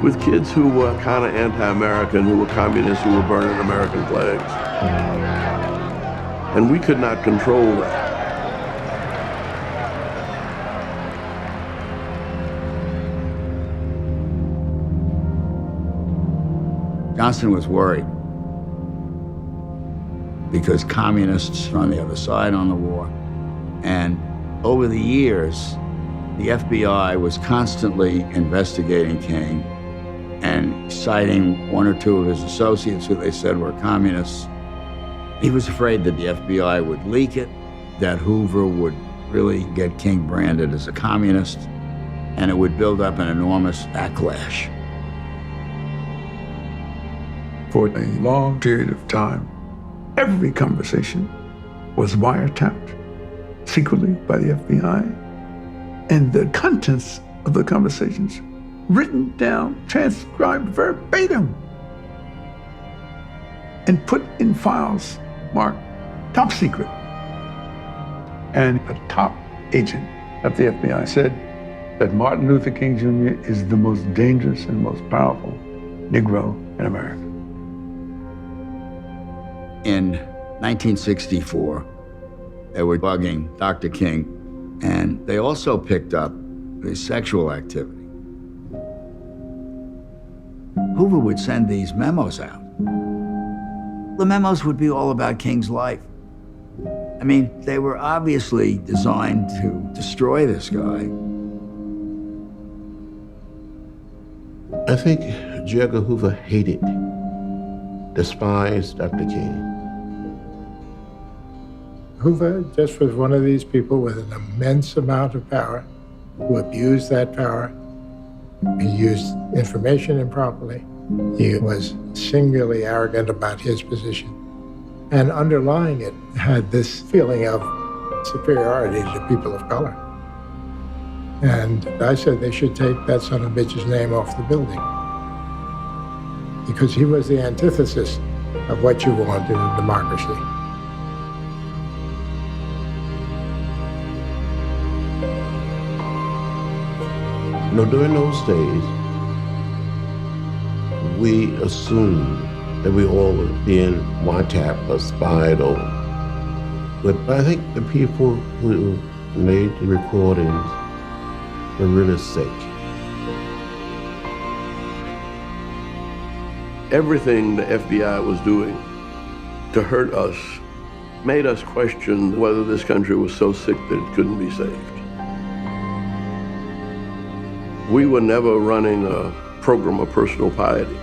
with kids who were kind of anti-American, who were communists, who were burning American flags. And we could not control that. Johnson was worried because communists were on the other side on the war. And over the years, the FBI was constantly investigating King and citing one or two of his associates who they said were communists. He was afraid that the FBI would leak it, that Hoover would really get King branded as a communist, and it would build up an enormous backlash. For a long period of time, every conversation was wiretapped secretly by the FBI, and the contents of the conversations written down, transcribed verbatim, and put in files marked top secret. And a top agent of the FBI said that Martin Luther King Jr. is the most dangerous and most powerful Negro in America. In 1964, they were bugging Dr. King, and they also picked up his sexual activity. Hoover would send these memos out. The memos would be all about King's life. I mean, they were obviously designed to destroy this guy. I think J. Edgar Hoover hated, despised Dr. King. Hoover just was one of these people with an immense amount of power who abused that power. He used information improperly. He was singularly arrogant about his position. And underlying it had this feeling of superiority to people of color. And I said they should take that son of a bitch's name off the building, because he was the antithesis of what you want in a democracy. You know, during those days, we assumed that we all were being wiretapped or spied on. But I think the people who made the recordings were really sick. Everything the FBI was doing to hurt us made us question whether this country was so sick that it couldn't be saved. We were never running a program of personal piety.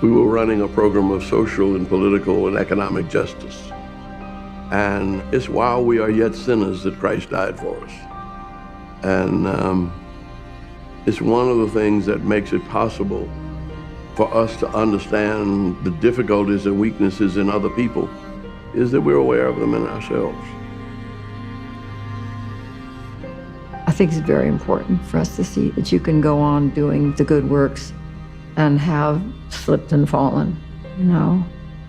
We were running a program of social and political and economic justice. And it's while we are yet sinners that Christ died for us. And it's one of the things that makes it possible for us to understand the difficulties and weaknesses in other people, is that we're aware of them in ourselves. I think it's very important for us to see that you can go on doing the good works and have slipped and fallen,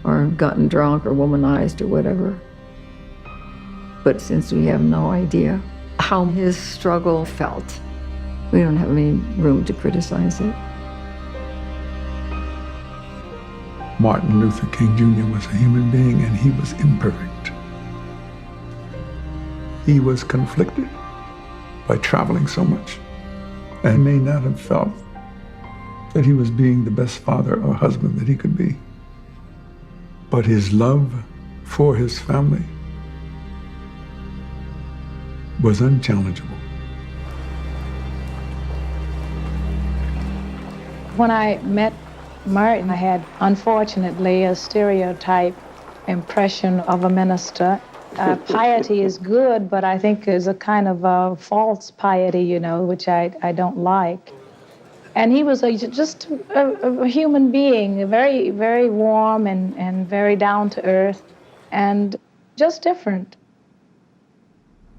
or gotten drunk or womanized or whatever. But since we have no idea how his struggle felt, we don't have any room to criticize it. Martin Luther King Jr. was a human being, and he was imperfect. He was conflicted by traveling so much and may not have felt that he was being the best father or husband that he could be. But his love for his family was unchallengeable. When I met Martin, I had, unfortunately, a stereotype impression of a minister. Piety is good, but I think is a kind of a false piety, which I don't like. And he was just a human being, very, very warm and very down to earth, and just different.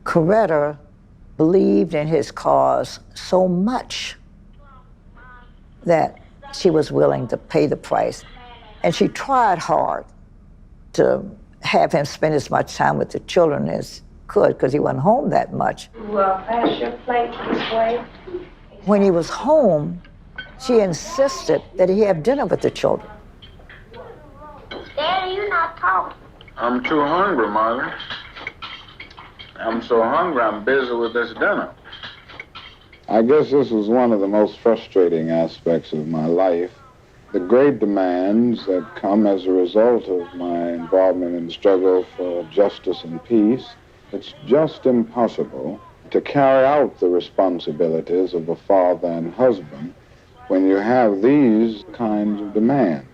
Coretta believed in his cause so much that she was willing to pay the price. And she tried hard to have him spend as much time with the children as could, because he wasn't home that much. Well, pass your plate this way. When he was home, she insisted that he have dinner with the children. Daddy, you're not talking. I'm too hungry, Mother. I'm so hungry, I'm busy with this dinner. I guess this was one of the most frustrating aspects of my life. The great demands that come as a result of my involvement in the struggle for justice and peace, it's just impossible to carry out the responsibilities of a father and husband when you have these kinds of demands.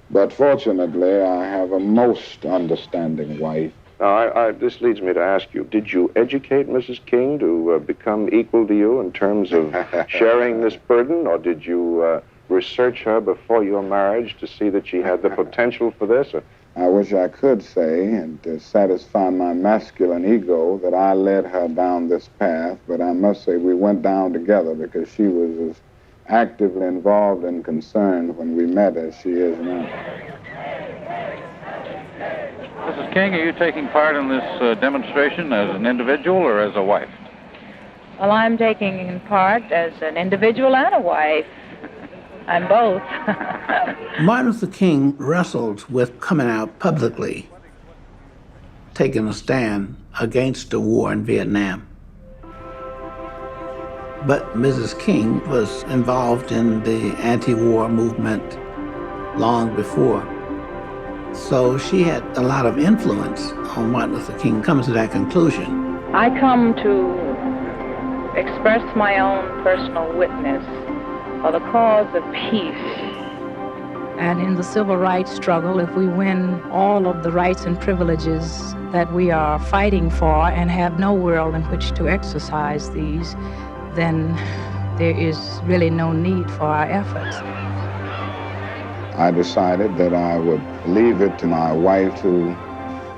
But fortunately, I have a most understanding wife. Now, this leads me to ask you, did you educate Mrs. King to become equal to you in terms of sharing this burden, or did you research her before your marriage to see that she had the potential for this? Or? I wish I could say, and to satisfy my masculine ego, that I led her down this path, but I must say we went down together, because she was as actively involved and concerned when we met as she is now. Mrs. King, are you taking part in this demonstration as an individual or as a wife? Well, I'm taking part as an individual and a wife. I'm both. Martin Luther King wrestled with coming out publicly, taking a stand against the war in Vietnam. But Mrs. King was involved in the anti-war movement long before. So she had a lot of influence on Martin Luther King. Comes to that conclusion. I come to express my own personal witness for the cause of peace. And in the civil rights struggle, if we win all of the rights and privileges that we are fighting for and have no world in which to exercise these, then there is really no need for our efforts. I decided that I would leave it to my wife to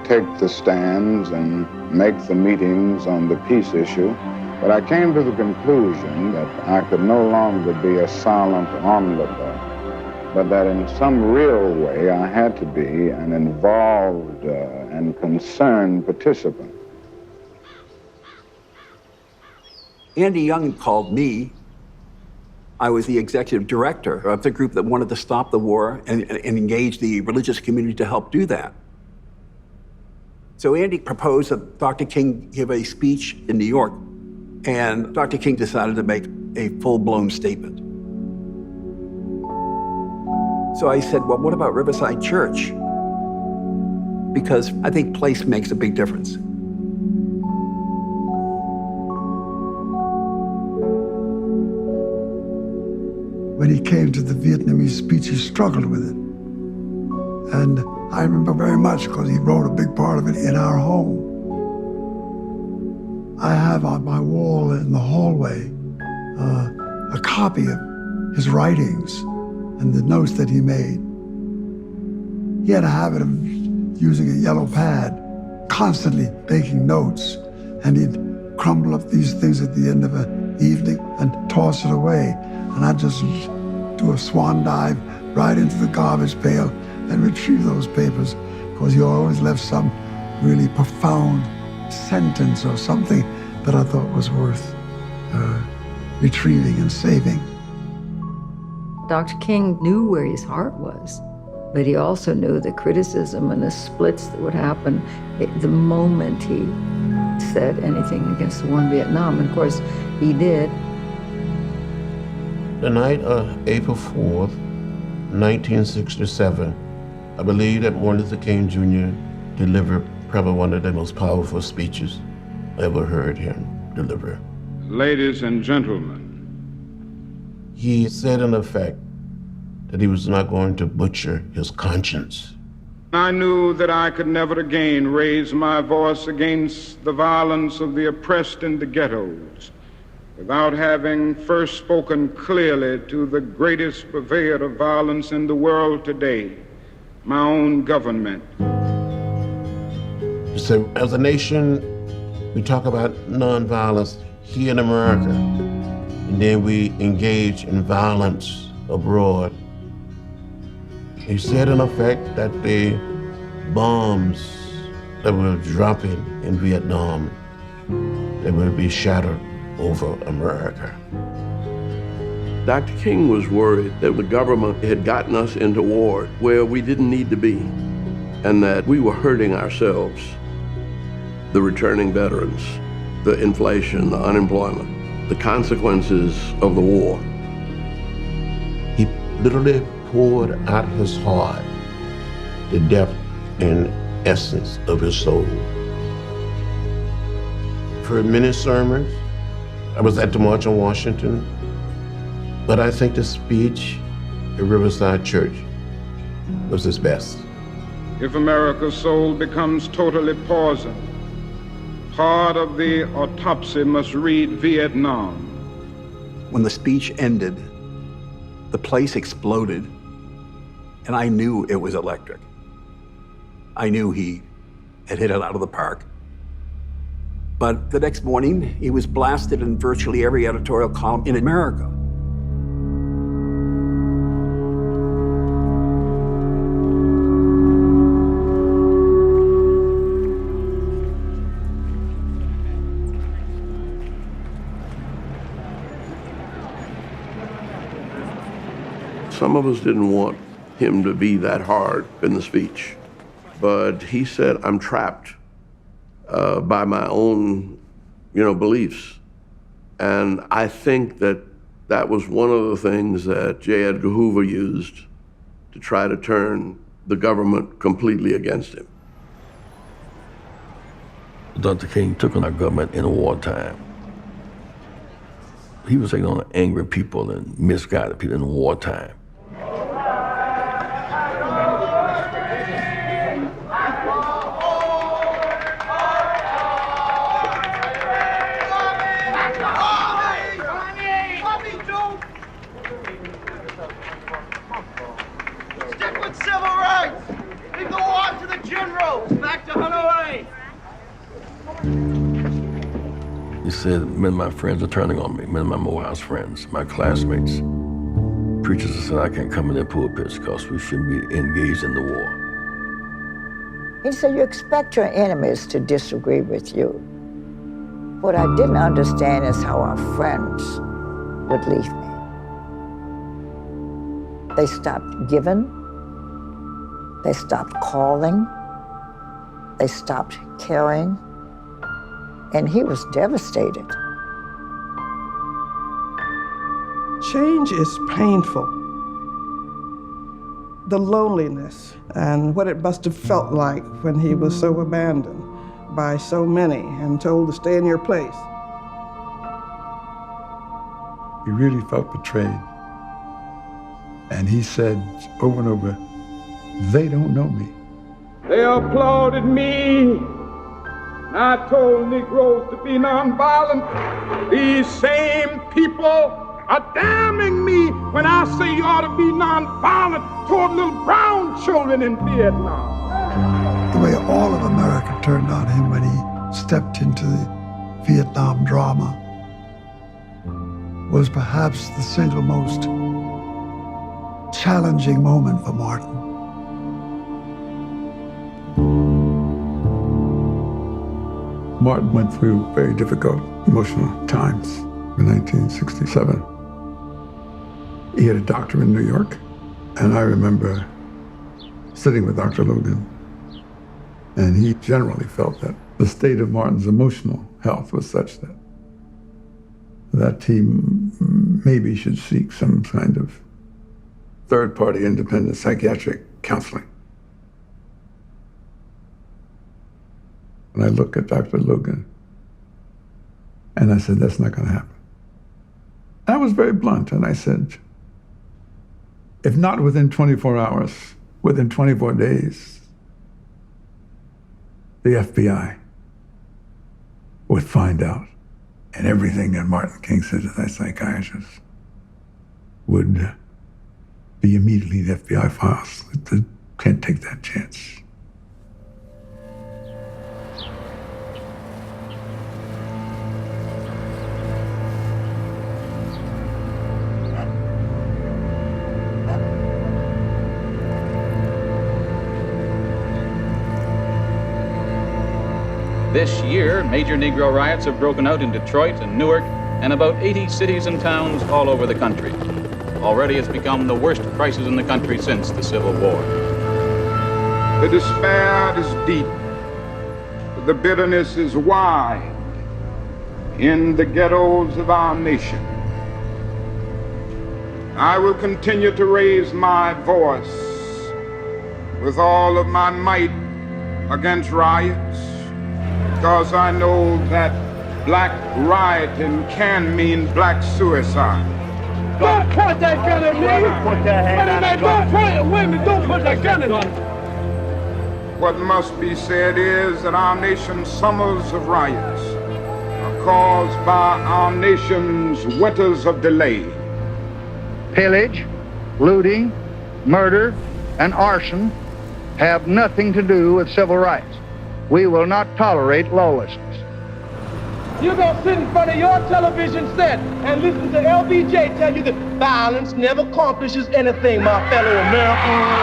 take the stands and make the meetings on the peace issue. But I came to the conclusion that I could no longer be a silent onlooker, but that in some real way I had to be an involved and concerned participant. Andy Young called me. I was the executive director of the group that wanted to stop the war and engage the religious community to help do that. So Andy proposed that Dr. King give a speech in New York, and Dr. King decided to make a full-blown statement. So I said, well, what about Riverside Church? because I think place makes a big difference. When he came to the Vietnamese speech, he struggled with it. And I remember very much because he wrote a big part of it in our home. I have on my wall in the hallway a copy of his writings and the notes that he made. He had a habit of using a yellow pad, constantly making notes, and he'd crumble up these things at the end of an evening and toss it away. And I'd just do a swan dive right into the garbage pail and retrieve those papers, because he always left some really profound sentence or something that I thought was worth retrieving and saving. Dr. King knew where his heart was, but he also knew the criticism and the splits that would happen the moment he said anything against the war in Vietnam. And of course, he did. The night of April 4th, 1967, I believe that Martin Luther King Jr. delivered probably one of the most powerful speeches I ever heard him deliver. Ladies and gentlemen, he said in effect that he was not going to butcher his conscience. I knew that I could never again raise my voice against the violence of the oppressed in the ghettos without having first spoken clearly to the greatest purveyor of violence in the world today, my own government. So as a nation, we talk about nonviolence here in America, and then we engage in violence abroad. He said in effect that the bombs that were dropping in Vietnam, they would be shattered over America. Dr. King was worried that the government had gotten us into war where we didn't need to be, and that we were hurting ourselves. The returning veterans, the inflation, the unemployment, the consequences of the war. He literally poured out his heart, the depth and essence of his soul. For many sermons, I was at the March on Washington, but I think the speech at Riverside Church was his best. If America's soul becomes totally poisoned, part of the autopsy must read Vietnam. When the speech ended, the place exploded, and I knew it was electric. I knew he had hit it out of the park. But the next morning, he was blasted in virtually every editorial column in America. Some of us didn't want him to be that hard in the speech, but he said, I'm trapped by my own, beliefs. And I think that that was one of the things that J. Edgar Hoover used to try to turn the government completely against him. Dr. King took on our government in wartime. He was taking on angry people and misguided people in wartime. Stick with civil rights! Leave the war to the generals! Back to Hanoi! He said, many of my friends are turning on me, many of my Morehouse friends, my classmates. Preachers have said I can't come in their pulpits because we shouldn't be engaged in the war. He said, you expect your enemies to disagree with you. What I didn't understand is how our friends would leave me. They stopped giving. They stopped calling. They stopped caring. And he was devastated. Change is painful, the loneliness and what it must have felt like when he was so abandoned by so many and told to stay in your place. He really felt betrayed. And he said over and over, they don't know me. They applauded me. I told Negroes to be nonviolent. These same people are damning me when I say you ought to be nonviolent toward little brown children in Vietnam. The way all of America turned on him when he stepped into the Vietnam drama was perhaps the single most challenging moment for Martin. Martin went through very difficult emotional times in 1967. He had a doctor in New York, and I remember sitting with Dr. Logan, and he generally felt that the state of Martin's emotional health was such that he maybe should seek some kind of third-party independent psychiatric counseling. And I look at Dr. Logan, and I said, that's not going to happen. And I was very blunt, and I said, if not within 24 hours, within 24 days, the FBI would find out, and everything that Martin King said to that psychiatrist would be immediately in the FBI files. They can't take that chance. This year, major Negro riots have broken out in Detroit and Newark and about 80 cities and towns all over the country. Already it's become the worst crisis in the country since the Civil War. The despair is deep. The bitterness is wide in the ghettos of our nation. I will continue to raise my voice with all of my might against riots, because I know that black rioting can mean black suicide. Don't point that gun at me! Don't point it, wait a minute, don't put that gun at me! What must be said is that our nation's summers of riots are caused by our nation's winters of delay. Pillage, looting, murder, and arson have nothing to do with civil rights. We will not tolerate lawlessness. You're gonna sit in front of your television set and listen to LBJ tell you that violence never accomplishes anything, my fellow Americans.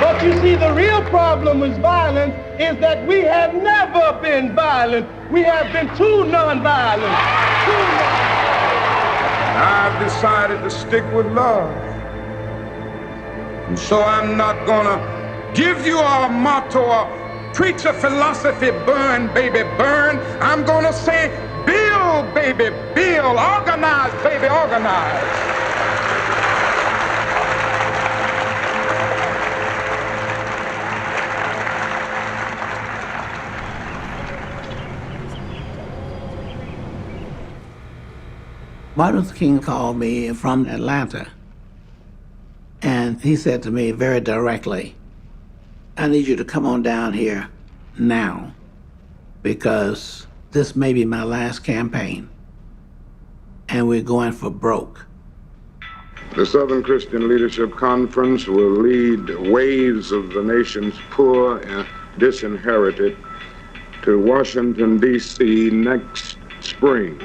But you see, the real problem with violence is that we have never been violent. We have been too nonviolent. I've decided to stick with love. And so I'm not gonna give you a motto, a preacher philosophy, burn, baby, burn. I'm gonna say, build, baby, build, organize, baby, organize. Martin Luther King called me from Atlanta, and he said to me very directly, I need you to come on down here now, because this may be my last campaign, and we're going for broke. The Southern Christian Leadership Conference will lead waves of the nation's poor and disinherited to Washington, D.C. next spring.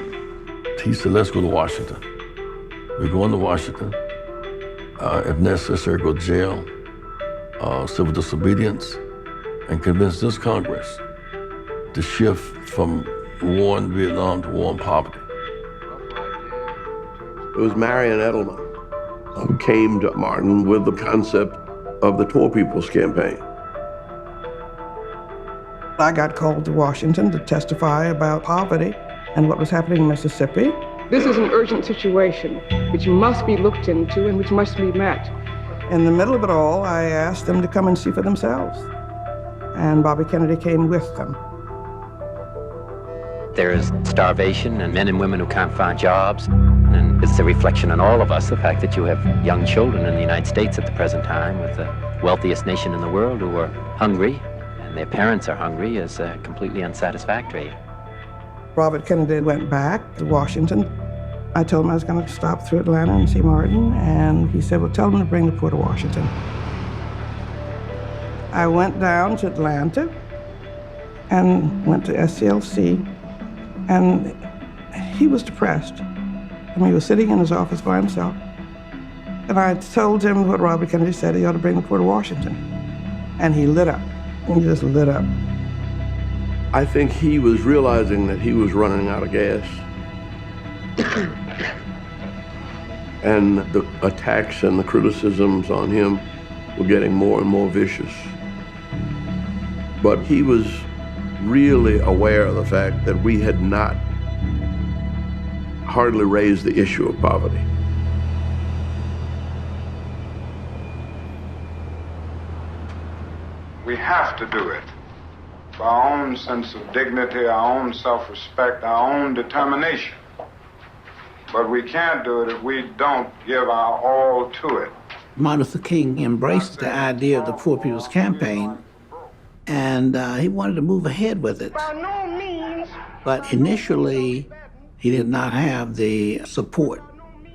He said, let's go to Washington. We're going to Washington. If necessary, go to jail, civil disobedience, and convince this Congress to shift from war in Vietnam to war in poverty. It was Marion Edelman who came to Martin with the concept of the Poor People's Campaign. I got called to Washington to testify about poverty and what was happening in Mississippi. This is an urgent situation which must be looked into and which must be met. In the middle of it all, I asked them to come and see for themselves. And Bobby Kennedy came with them. There is starvation and men and women who can't find jobs. And it's a reflection on all of us, the fact that you have young children in the United States at the present time with the wealthiest nation in the world who are hungry, and their parents are hungry, is completely unsatisfactory. Robert Kennedy went back to Washington. I told him I was going to stop through Atlanta and see Martin, and he said, well, tell him to bring the Port of Washington. I went down to Atlanta and went to SCLC, and he was depressed. I mean, he was sitting in his office by himself, and I told him what Robert Kennedy said, he ought to bring the Port of Washington. And he lit up. He just lit up. I think he was realizing that he was running out of gas. And the attacks and the criticisms on him were getting more and more vicious. But he was really aware of the fact that we had not hardly raised the issue of poverty. We have to do it for our own sense of dignity, our own self-respect, our own determination. But we can't do it if we don't give our all to it. Martin Luther King embraced the idea of the Poor People's Campaign, and he wanted to move ahead with it. By no means. But initially, he did not have the support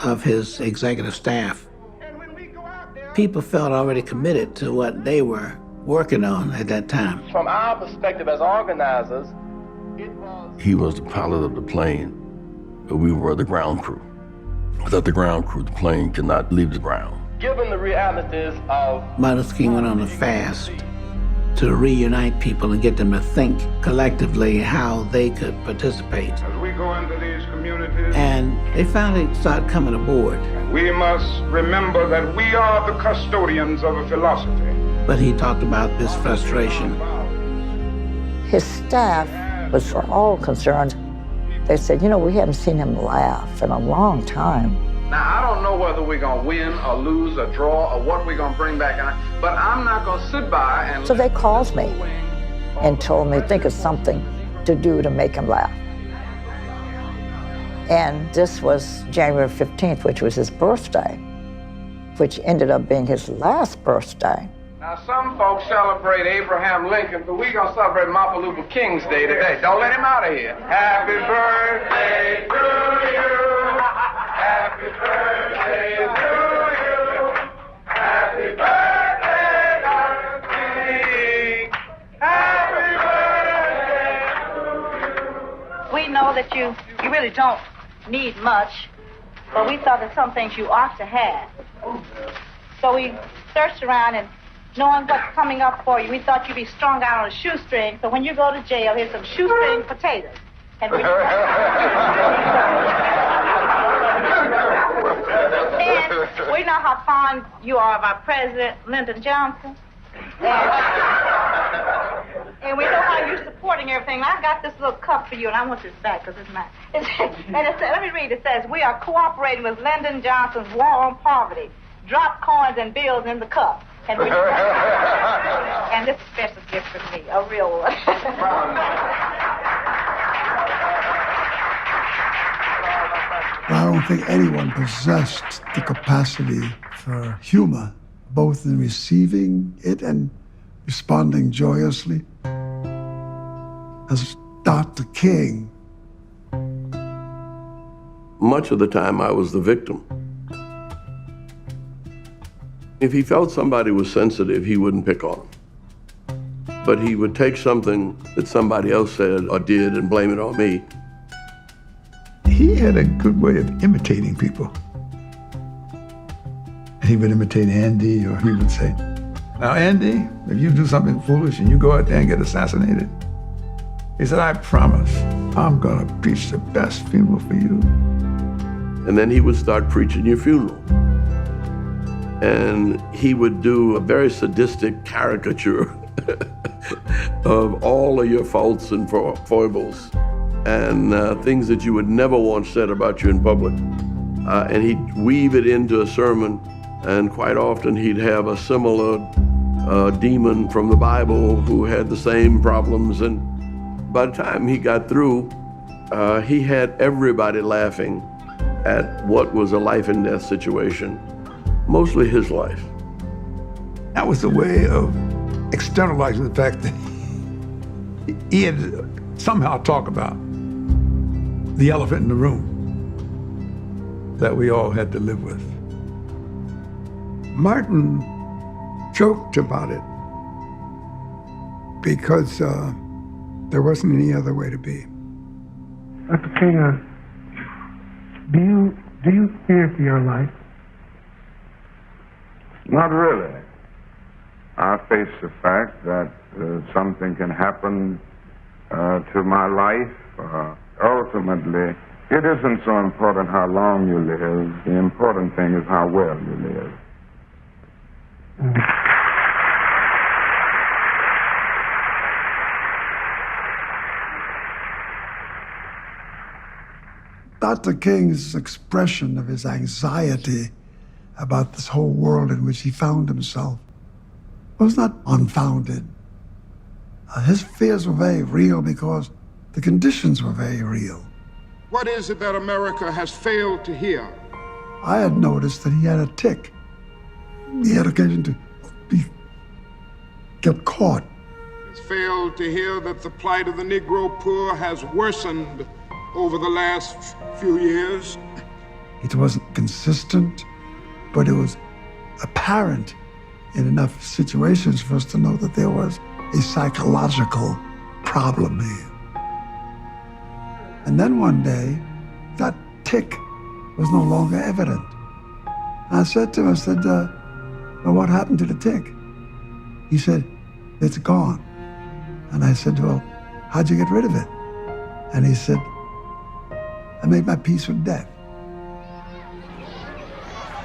of his executive staff. People felt already committed to what they were working on at that time. From our perspective as organizers, He was the pilot of the plane, but we were the ground crew. Without the ground crew, the plane could not leave the ground. given the realities of Martin Luther King went on a fast to reunite people and get them to think collectively how they could participate. As we go into these communities, And they finally started coming aboard. we must remember that we are the custodians of a philosophy. But he talked about this frustration. His staff was all concerned. They said, you know, we haven't seen him laugh in a long time. Now, I don't know whether we're going to win or lose or draw or what we're going to bring back, but I'm not going to sit by and... So they called me and told me, think of something to do to make him laugh. And this was January 15th, which was his birthday, which ended up being his last birthday. Now, some folks celebrate Abraham Lincoln, but we're going to celebrate Martin Luther King's Day today. Don't let him out of here. Happy birthday to you. Happy birthday to you. Happy birthday, Dr. King. Happy birthday to you. We know that you really don't need much, but we thought that some things you ought to have. So we searched around, and knowing what's coming up for you, we thought you'd be strung out on a shoestring, so when you go to jail, here's some shoestring potatoes. And we know how fond you are of our president, Lyndon Johnson. And we know how you're supporting everything. I got this little cup for you, and I want this back because it's mine. And it says, let me read. It says, we are cooperating with Lyndon Johnson's war on poverty. Drop coins and bills in the cup. And, and this is a special gift for me, a real one. I don't think anyone possessed the capacity for humor, both in receiving it and responding joyously, as Dr. King. Much of the time I was the victim. If he felt somebody was sensitive, he wouldn't pick on them. But he would take something that somebody else said or did and blame it on me. He had a good way of imitating people. He would imitate Andy, or he would say, now, Andy, if you do something foolish and you go out there and get assassinated, he said, I promise I'm going to preach the best funeral for you. And then he would start preaching your funeral. And he would do a very sadistic caricature of all of your faults and foibles. and things that you would never want said about you in public. And he'd weave it into a sermon, and quite often he'd have a similar demon from the Bible who had the same problems. And by the time he got through, he had everybody laughing at what was a life and death situation, mostly his life. That was a way of externalizing the fact that he had to somehow talk about the elephant in the room that we all had to live with. Martin joked about it because there wasn't any other way to be. Dr. King, do you fear for your life? Not really. I face the fact that something can happen to my life. Ultimately, it isn't so important how long you live. The important thing is how well you live. Dr. King's expression of his anxiety about this whole world in which he found himself was not unfounded. His fears were very real because the conditions were very real. What is it that America has failed to hear? I had noticed that he had a tic. He had occasion to get caught. Has failed to hear that the plight of the Negro poor has worsened over the last few years. It wasn't consistent, but it was apparent in enough situations for us to know that there was a psychological problem here. And then one day, that tic was no longer evident. And I said to him, well, what happened to the tic? He said, it's gone. And I said, well, how'd you get rid of it? And he said, I made my peace with death.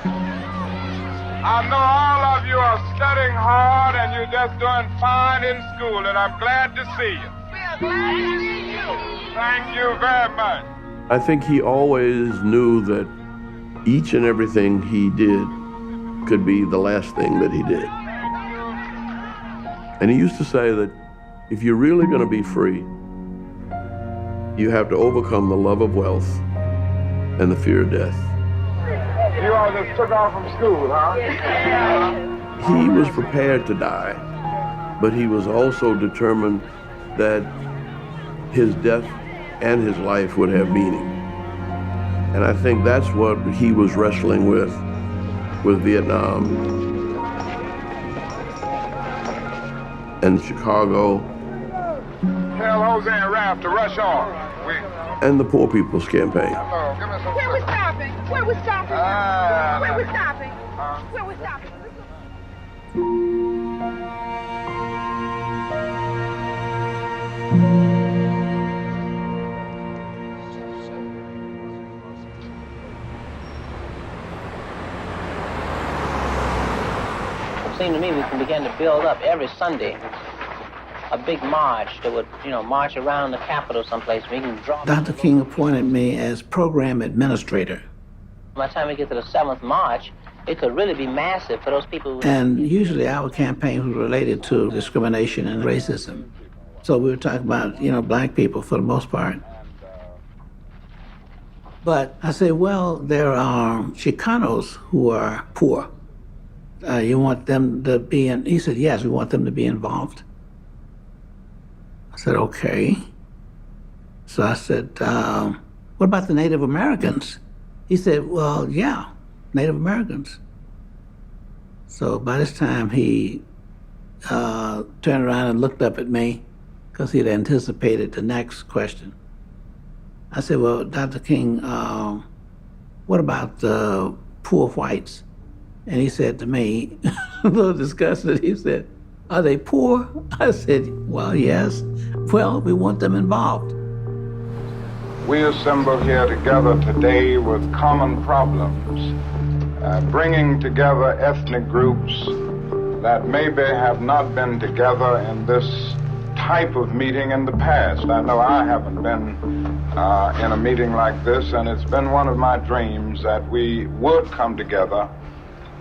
I know all of you are studying hard and you're just doing fine in school, and I'm glad to see you. We are glad to see you. Thank you very much. I think he always knew that each and everything he did could be the last thing that he did. And he used to say that if you're really going to be free, you have to overcome the love of wealth and the fear of death. You all just took off from school, huh? He was prepared to die, but he was also determined that his death and his life would have meaning. And I think that's what he was wrestling with Vietnam and Chicago. Tell Jose and Ralph to rush on. And the Poor People's Campaign. Hello, give me some. Where we stopping? Where we stopping? Where we stopping? Where we stopping? It seemed to me we can begin to build up every Sunday a big march that would, march around the Capitol someplace. We can draw. Dr. King appointed me as program administrator. By the time we get to the 7th March, it could really be massive for those people. And usually our campaign was related to discrimination and racism. So we were talking about, black people for the most part. But I said, well, there are Chicanos who are poor. You want them to be in? He said, yes, we want them to be involved. I said, okay. So I said, what about the Native Americans? He said, well, yeah, Native Americans. So by this time he turned around and looked up at me because he had anticipated the next question. I said, well, Dr. King, what about the poor whites? And he said to me, a little disgusted, he said, are they poor? I said, well, yes. Well, we want them involved. We assemble here together today with common problems, bringing together ethnic groups that maybe have not been together in this type of meeting in the past. I know I haven't been in a meeting like this, and it's been one of my dreams that we would come together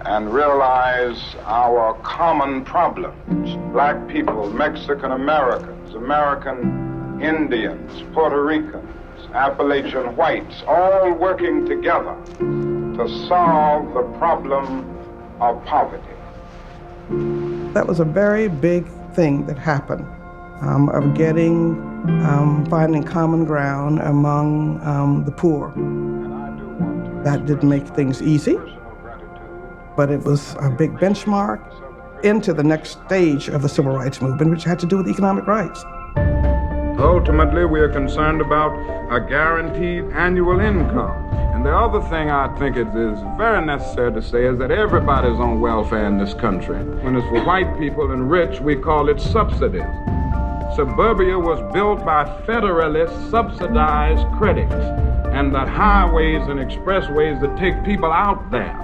and realize our common problems. Black people, Mexican Americans, American Indians, Puerto Ricans, Appalachian whites, all working together to solve the problem of poverty. That was a very big thing that happened, of finding common ground among the poor. That didn't make things easy, but it was a big benchmark into the next stage of the civil rights movement, which had to do with economic rights. Ultimately, we are concerned about a guaranteed annual income. And the other thing I think it is very necessary to say is that everybody's on welfare in this country. When it's for white people and rich, we call it subsidies. Suburbia was built by federally subsidized credits and the highways and expressways that take people out there.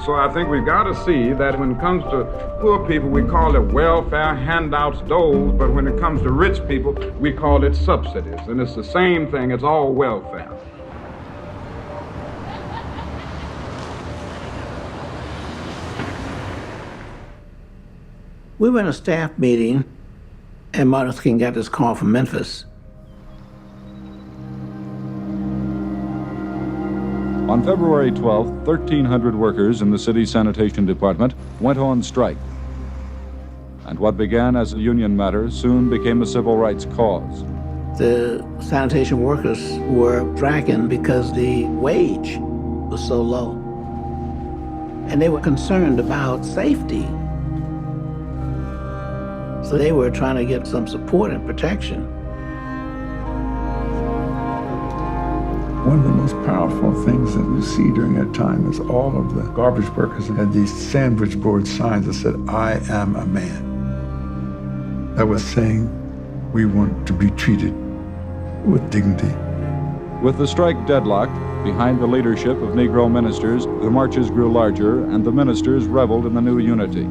So I think we've got to see that when it comes to poor people, we call it welfare, handouts, doles, but when it comes to rich people, we call it subsidies. And it's the same thing, it's all welfare. We were in a staff meeting, and Martin Luther King got this call from Memphis. On February 12th, 1,300 workers in the city sanitation department went on strike. And what began as a union matter soon became a civil rights cause. The sanitation workers were striking because the wage was so low. And they were concerned about safety. So they were trying to get some support and protection. One of the most powerful things that you see during that time is all of the garbage workers had these sandwich board signs that said, "I am a man." That was saying, we want to be treated with dignity. With the strike deadlocked, behind the leadership of Negro ministers, the marches grew larger and the ministers reveled in the new unity.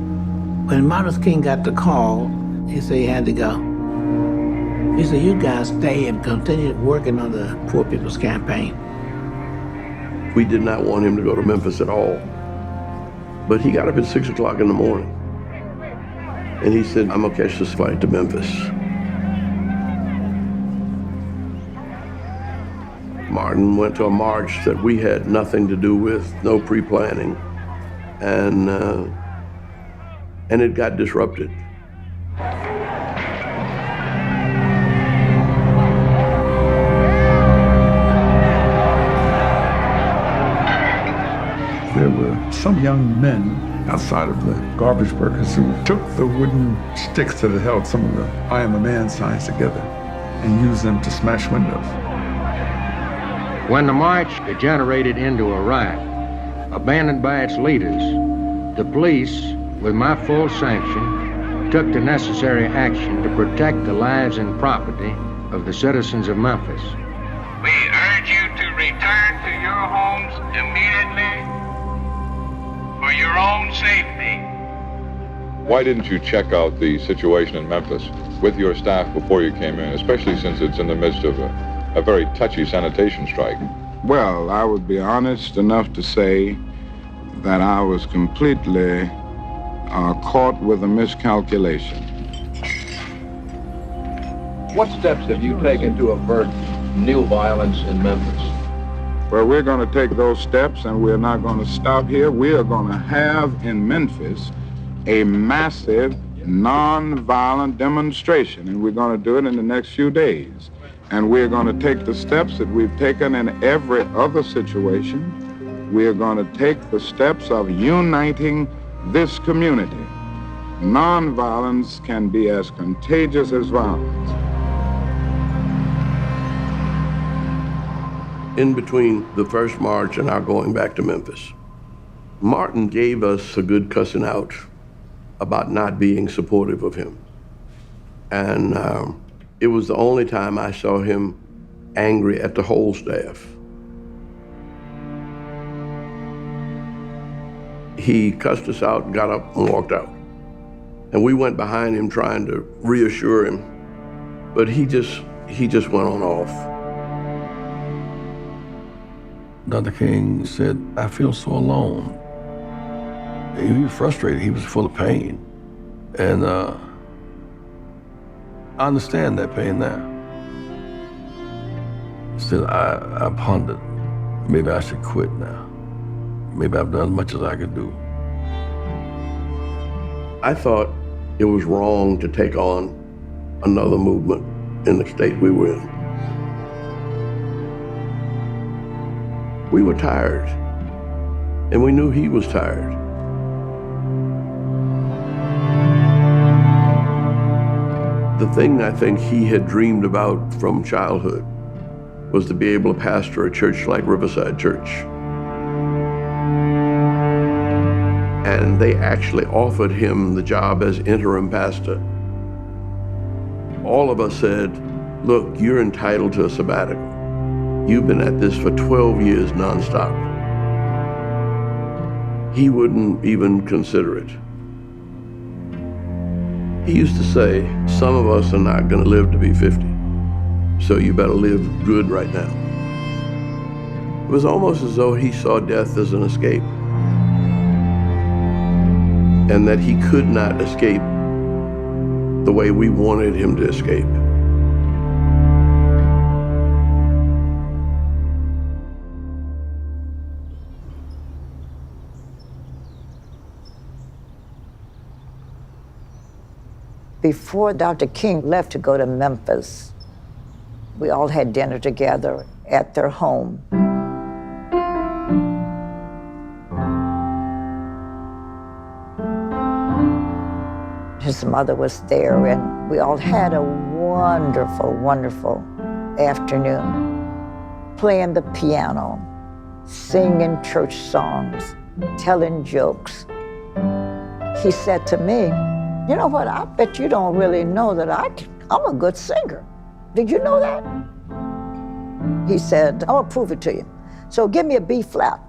When Martin Luther King got the call, he said he had to go. He said, "You guys stay and continue working on the Poor People's Campaign." We did not want him to go to Memphis at all. But he got up at 6 o'clock in the morning. And he said, "I'm gonna catch this flight to Memphis." Martin went to a march that we had nothing to do with, no pre-planning. And it got disrupted. There were some young men outside of the garbage workers who took the wooden sticks that had held some of the "I am a man" signs together and used them to smash windows. When the march degenerated into a riot, abandoned by its leaders, the police, with my full sanction, took the necessary action to protect the lives and property of the citizens of Memphis. We urge you to return to your homes immediately for your own safety. Why didn't you check out the situation in Memphis with your staff before you came in, especially since it's in the midst of a very touchy sanitation strike? Well, I would be honest enough to say that I was completely caught with a miscalculation. What steps have you taken to avert new violence in Memphis? Well, we're going to take those steps, and we're not going to stop here. We are going to have in Memphis a massive, non-violent demonstration, and we're going to do it in the next few days. And we're going to take the steps that we've taken in every other situation. We are going to take the steps of uniting this community. Non-violence can be as contagious as violence. In between the first march and our going back to Memphis, Martin gave us a good cussing out about not being supportive of him. And it was the only time I saw him angry at the whole staff. He cussed us out, got up and walked out. And we went behind him trying to reassure him But he just went on off. Dr. King said, I feel so alone. He was frustrated. He was full of pain. And I understand that pain now. He said, I pondered, maybe I should quit now. Maybe I've done as much as I could do. I thought it was wrong to take on another movement in the state we were in. We were tired, and we knew he was tired. The thing I think he had dreamed about from childhood was to be able to pastor a church like Riverside Church. And they actually offered him the job as interim pastor. All of us said, look, you're entitled to a sabbatical. You've been at this for 12 years nonstop. He wouldn't even consider it. He used to say, some of us are not going to live to be 50, so you better live good right now. It was almost as though he saw death as an escape, and that he could not escape the way we wanted him to escape. Before Dr. King left to go to Memphis, we all had dinner together at their home. His mother was there, and we all had a wonderful, wonderful afternoon, playing the piano, singing church songs, telling jokes. He said to me, you know what, I bet you don't really know that I'm a good singer. Did you know that? He said, I'll prove it to you. So give me a B flat.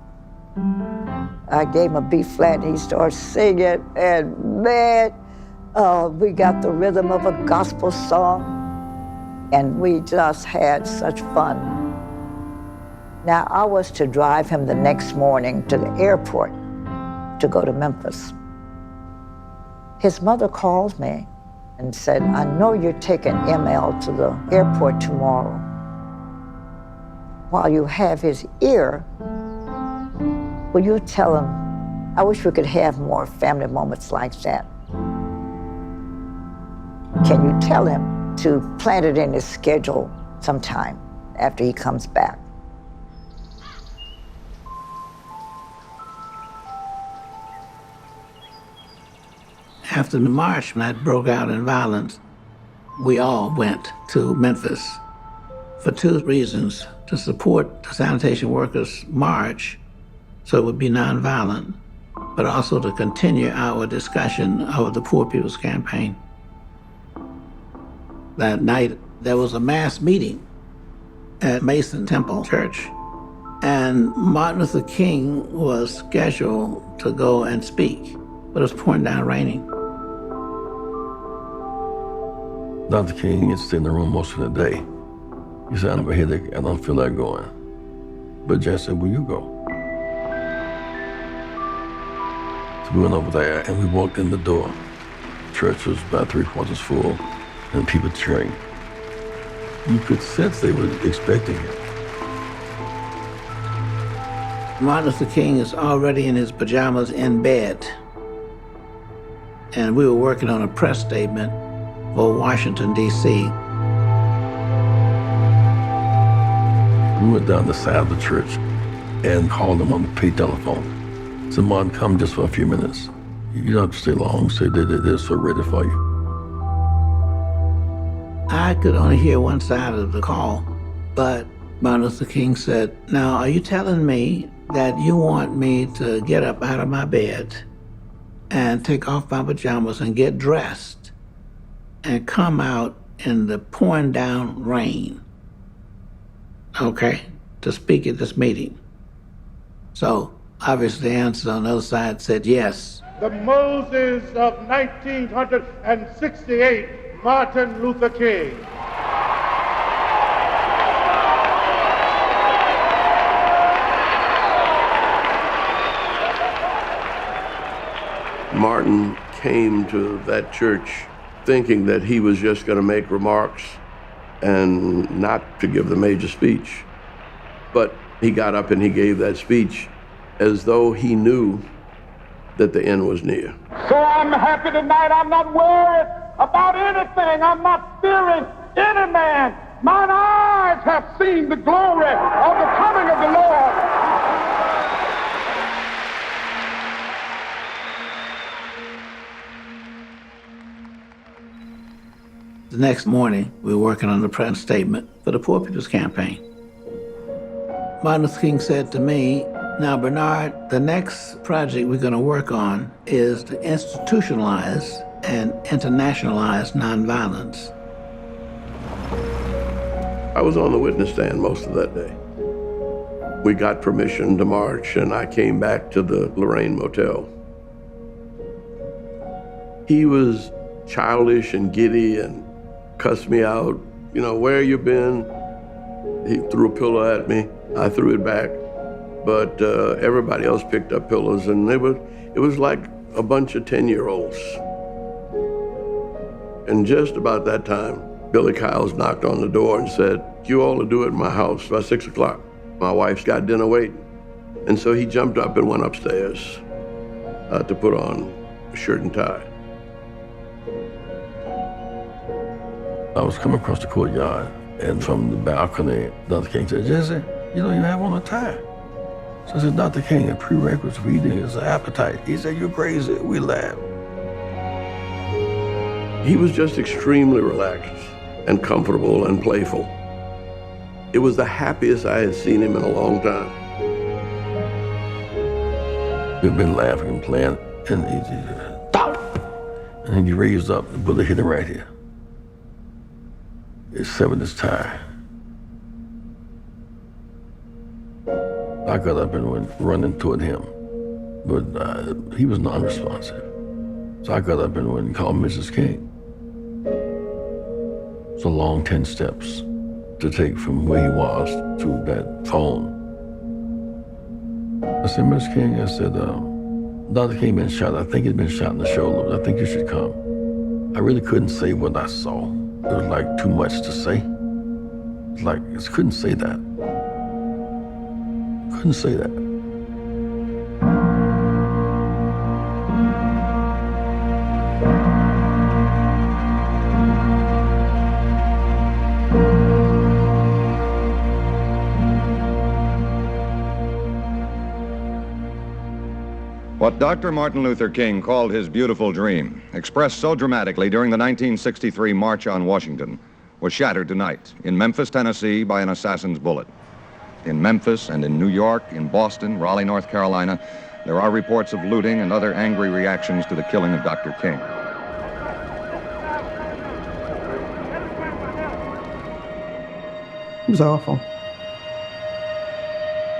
I gave him a B flat, and he started singing, and man, we got the rhythm of a gospel song, and we just had such fun. Now, I was to drive him the next morning to the airport to go to Memphis. His mother called me and said, I know you're taking ML to the airport tomorrow. While you have his ear, will you tell him, I wish we could have more family moments like that. Can you tell him to plan it in his schedule sometime after he comes back? After the march that broke out in violence, we all went to Memphis for two reasons: to support the sanitation workers' march so it would be nonviolent, but also to continue our discussion of the Poor People's Campaign. That night, there was a mass meeting at Mason Temple Church, and Martin Luther King was scheduled to go and speak, but it was pouring down raining. Dr. King had stayed in the room most of the day. He said, I have a headache, I don't feel like going. But Jen said, will you go? So we went over there and we walked in the door. Church was about 3/4 full and people cheering. You could sense they were expecting him. Martin Luther King is already in his pajamas in bed. And we were working on a press statement for Washington, D.C. We went down the side of the church and called him on the pay telephone. Said, Martin, come just for a few minutes. You don't have to stay long. Said, they're so ready for you. I could only hear one side of the call, but Martin Luther King said, now, are you telling me that you want me to get up out of my bed and take off my pajamas and get dressed and come out in the pouring down rain, okay, to speak at this meeting? So obviously the answer on the other side said yes. The Moses of 1968, Martin Luther King. Martin came to that church thinking that he was just going to make remarks and not to give the major speech. But he got up and he gave that speech as though he knew that the end was near. So I'm happy tonight. I'm not worried about anything. I'm not fearing any man. Mine eyes have seen the glory of the coming of the Lord. The next morning, we were working on the press statement for the Poor People's Campaign. Martin Luther King said to me, "Now, Bernard, the next project we're going to work on is to institutionalize and internationalize nonviolence." I was on the witness stand most of that day. We got permission to march, and I came back to the Lorraine Motel. He was childish and giddy and cussed me out. You know, where you been? He threw a pillow at me. I threw it back. But everybody else picked up pillows, and it was like a bunch of 10-year-olds. And just about that time, Billy Kyles knocked on the door and said, "You all will do it in my house by 6 o'clock. My wife's got dinner waiting." And so he jumped up and went upstairs to put on a shirt and tie. I was coming across the courtyard, and from the balcony, Dr. King said, "Genze, you don't even have on a tie." So I said, "Dr. King, a prerequisite for eating is an appetite." He said, "You're crazy." We laughed. He was just extremely relaxed and comfortable and playful. It was the happiest I had seen him in a long time. We'd been laughing and playing, and he said, "Stop!" And then he raised up, the bullet hit him right here. It severed his tie. I got up and went running toward him, but he was non-responsive. So I got up and went and called Mrs. King. It's a long 10 steps to take from where he was to that phone. I said, "Miss King," I said, "Dr. King been shot. I think he's been shot in the shoulder. I think you should come." I really couldn't say what I saw. It was like too much to say. It's like, I just couldn't say that. Couldn't say that. What Dr. Martin Luther King called his beautiful dream, expressed so dramatically during the 1963 March on Washington, was shattered tonight in Memphis, Tennessee by an assassin's bullet. In Memphis and in New York, in Boston, Raleigh, North Carolina, there are reports of looting and other angry reactions to the killing of Dr. King. It was awful.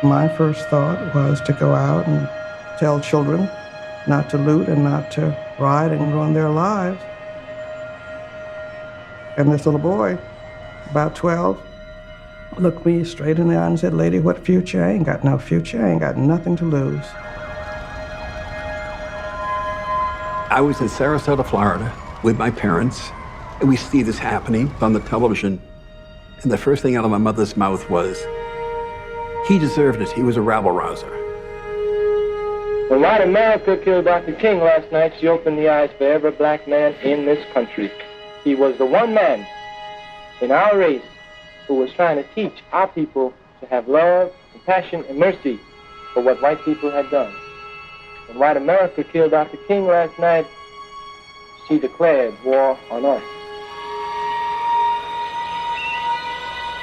My first thought was to go out and tell children not to loot and not to riot and ruin their lives. And this little boy, about 12, looked me straight in the eye and said, "Lady, what future? I ain't got no future. I ain't got nothing to lose." I was in Sarasota, Florida with my parents, and we see this happening on the television. And the first thing out of my mother's mouth was, "He deserved it. He was a rabble-rouser." When white America killed Dr. King last night, she opened the eyes for every black man in this country. He was the one man in our race who was trying to teach our people to have love, compassion, and mercy for what white people had done. When white America killed Dr. King last night, she declared war on us.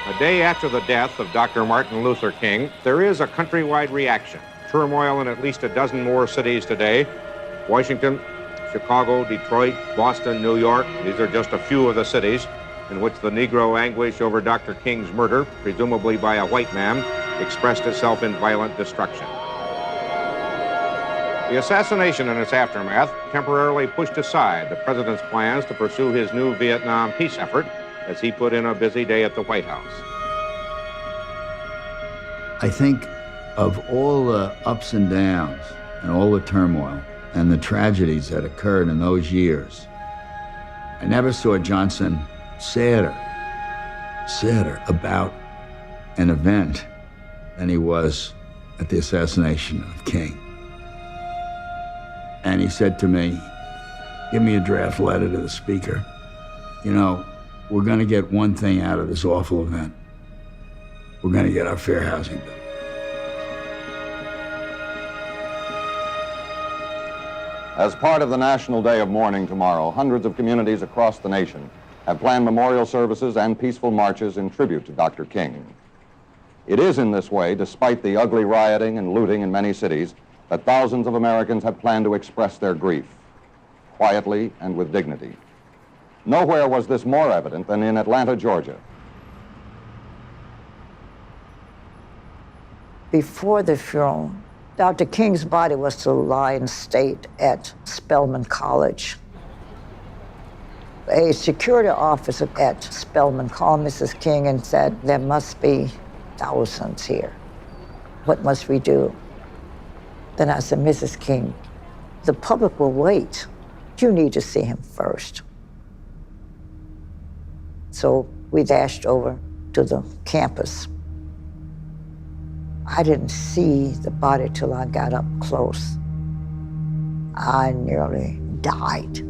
A day after the death of Dr. Martin Luther King, there is a countrywide reaction. Turmoil in at least a dozen more cities today. Washington, Chicago, Detroit, Boston, New York. These are just a few of the cities in which the Negro anguish over Dr. King's murder, presumably by a white man, expressed itself in violent destruction. The assassination and its aftermath temporarily pushed aside the president's plans to pursue his new Vietnam peace effort as he put in a busy day at the White House. I think of all the ups and downs and all the turmoil and the tragedies that occurred in those years, I never saw Johnson sadder about an event than he was at the assassination of King. And he said to me, give me a draft letter to the speaker. You know, we're gonna get one thing out of this awful event. We're gonna get our fair housing bill. As part of the National Day of Mourning tomorrow, hundreds of communities across the nation have planned memorial services and peaceful marches in tribute to Dr. King. It is in this way, despite the ugly rioting and looting in many cities, that thousands of Americans have planned to express their grief, quietly and with dignity. Nowhere was this more evident than in Atlanta, Georgia. Before the funeral, Dr. King's body was to lie in state at Spelman College. A security officer at Spelman called Mrs. King and said, there must be thousands here. What must we do? Then I said, Mrs. King, the public will wait. You need to see him first. So we dashed over to the campus. I didn't see the body till I got up close. I nearly died.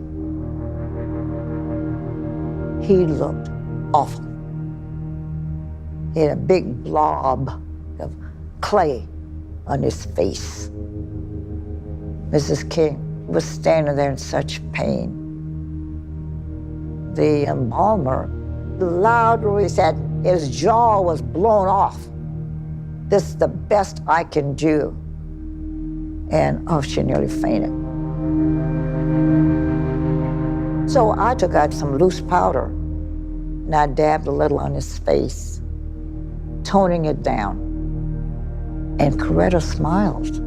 He looked awful. He had a big blob of clay on his face. Mrs. King was standing there in such pain. The embalmer loudly said his jaw was blown off. This is the best I can do. And, oh, she nearly fainted. So I took out some loose powder and I dabbed a little on his face, toning it down. And Coretta smiled.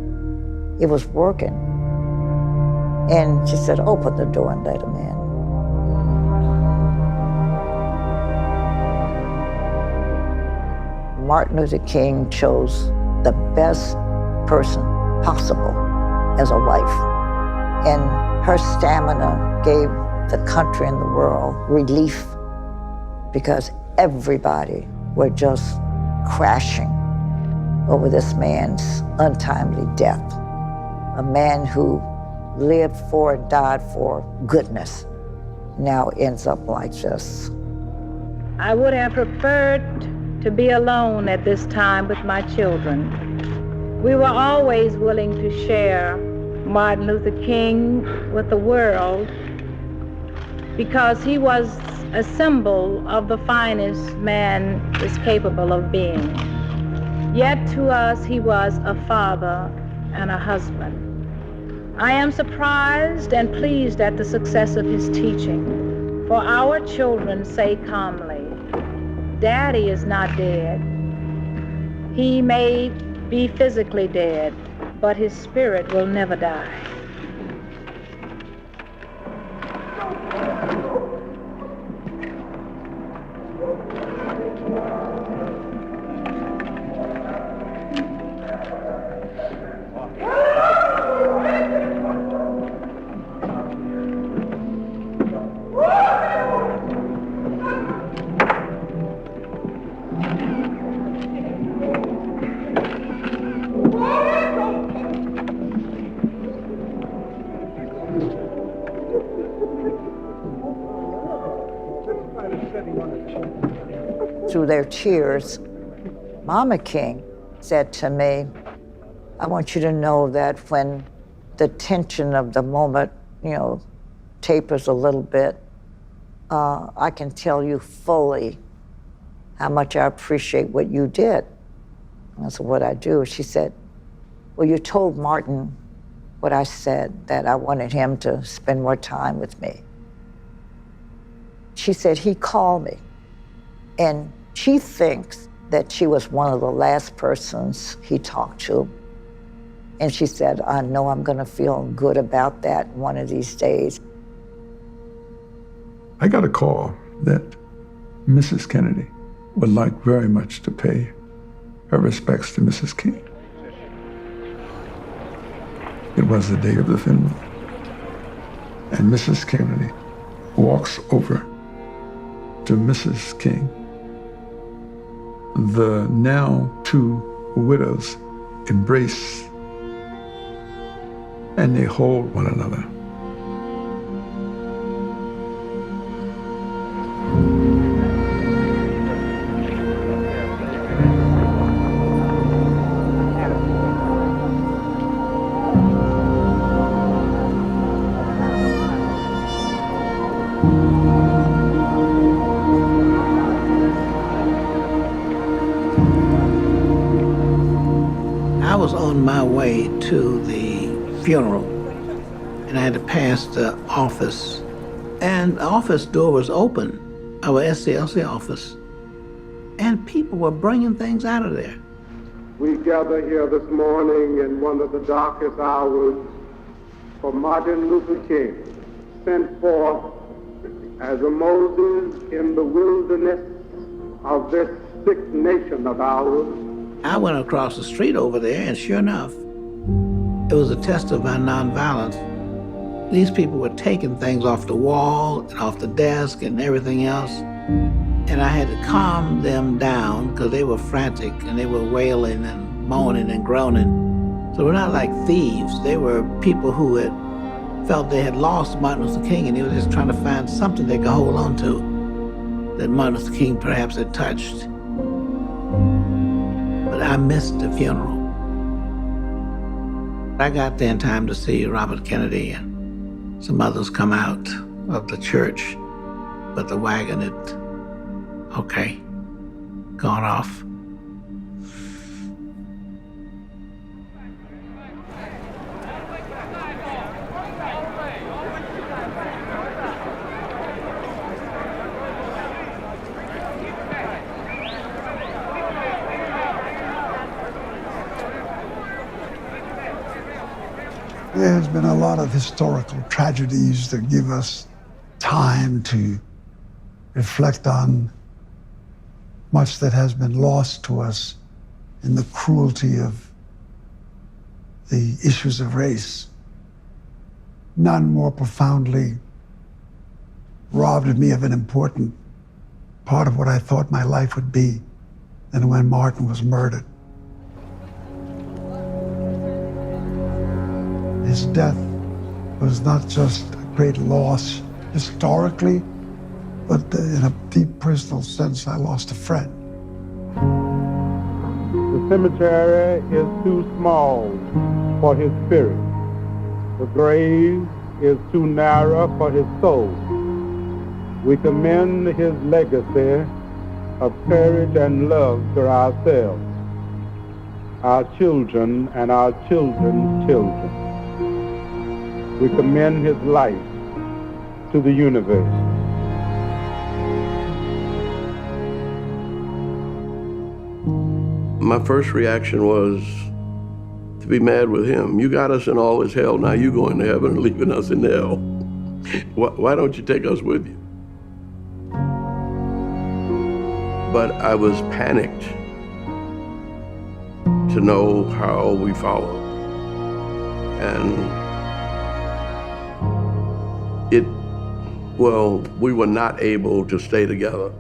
It was working. And she said, open the door and let him in. Martin Luther King chose the best person possible as a wife. And her stamina gave the country and the world relief because everybody were just crashing over this man's untimely death. A man who lived for and died for goodness now ends up like this. I would have preferred to be alone at this time with my children. We were always willing to share Martin Luther King with the world because he was a symbol of the finest man is capable of being. Yet to us, he was a father and a husband. I am surprised and pleased at the success of his teaching. For our children say calmly, Daddy is not dead. He may be physically dead, but his spirit will never die. Through their tears, Mama King said to me, I want you to know that when the tension of the moment, tapers a little bit, I can tell you fully how much I appreciate what you did. And I said, what I do? She said, well, you told Martin what I said, that I wanted him to spend more time with me. She said, he called me. And she thinks that she was one of the last persons he talked to. And she said, I know I'm gonna feel good about that one of these days. I got a call that Mrs. Kennedy would like very much to pay her respects to Mrs. King. It was the day of the funeral. And Mrs. Kennedy walks over to Mrs. King. The now two widows embrace and they hold one another. I was on my way to the funeral, and I had to pass the office, and the office door was open, our SCLC office, and people were bringing things out of there. We gather here this morning in one of the darkest hours for Martin Luther King, sent forth as a Moses in the wilderness of this sick nation of ours. I went across the street over there, and sure enough, it was a test of our nonviolence. These people were taking things off the wall and off the desk and everything else. And I had to calm them down because they were frantic and they were wailing and moaning and groaning. So we're not like thieves. They were people who had felt they had lost Martin Luther King, and they were just trying to find something they could hold on to that Martin Luther King perhaps had touched. But I missed the funeral. I got there in time to see Robert Kennedy and some others come out of the church, but the wagon had, gone off. There's been a lot of historical tragedies that give us time to reflect on much that has been lost to us in the cruelty of the issues of race. None more profoundly robbed me of an important part of what I thought my life would be than when Martin was murdered. His death was not just a great loss historically, but in a deep personal sense, I lost a friend. The cemetery is too small for his spirit. The grave is too narrow for his soul. We commend his legacy of courage and love to ourselves, our children, and our children's children. We commend his life to the universe. My first reaction was to be mad with him. You got us in all this hell, now you going to heaven and leaving us in hell. Why don't you take us with you? But I was panicked to know how we followed. And we were not able to stay together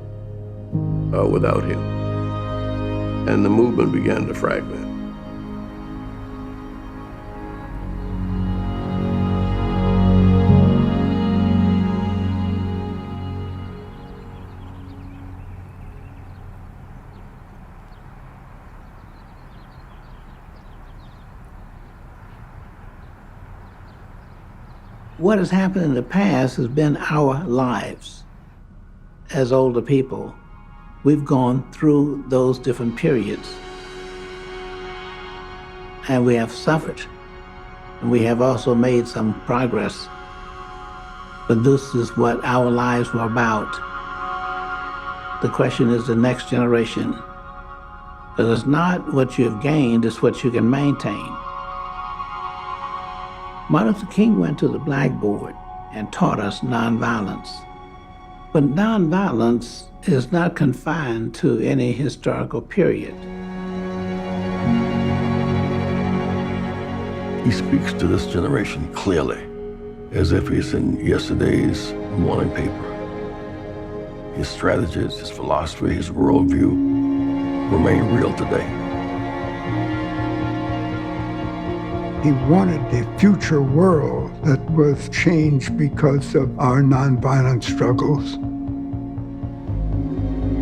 without him. And the movement began to fragment. What has happened in the past has been our lives as older people. We've gone through those different periods, and we have suffered, and we have also made some progress. But this is what our lives were about. The question is the next generation. Because it's not what you have gained, it's what you can maintain. Martin Luther King went to the blackboard and taught us nonviolence. But nonviolence is not confined to any historical period. He speaks to this generation clearly. as if he's in yesterday's morning paper. His strategies, his philosophy, his worldview remain real today. He wanted a future world that was changed because of our nonviolent struggles.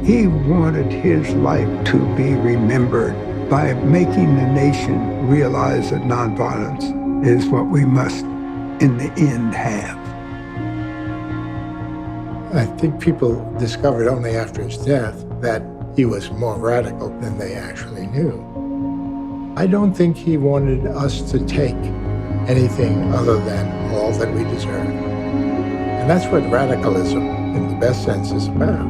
He wanted his life to be remembered by making the nation realize that nonviolence is what we must, in the end, have. I think people discovered only after his death that he was more radical than they actually knew. I don't think he wanted us to take anything other than all that we deserve. And that's what radicalism, in the best sense, is about.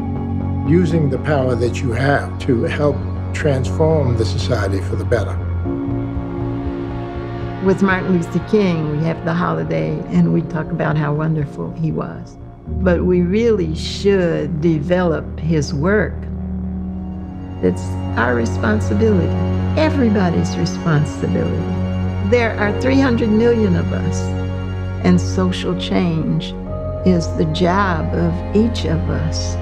Using the power that you have to help transform the society for the better. With Martin Luther King, we have the holiday and we talk about how wonderful he was. But we really should develop his work. It's our responsibility, everybody's responsibility. There are 300 million of us, and social change is the job of each of us.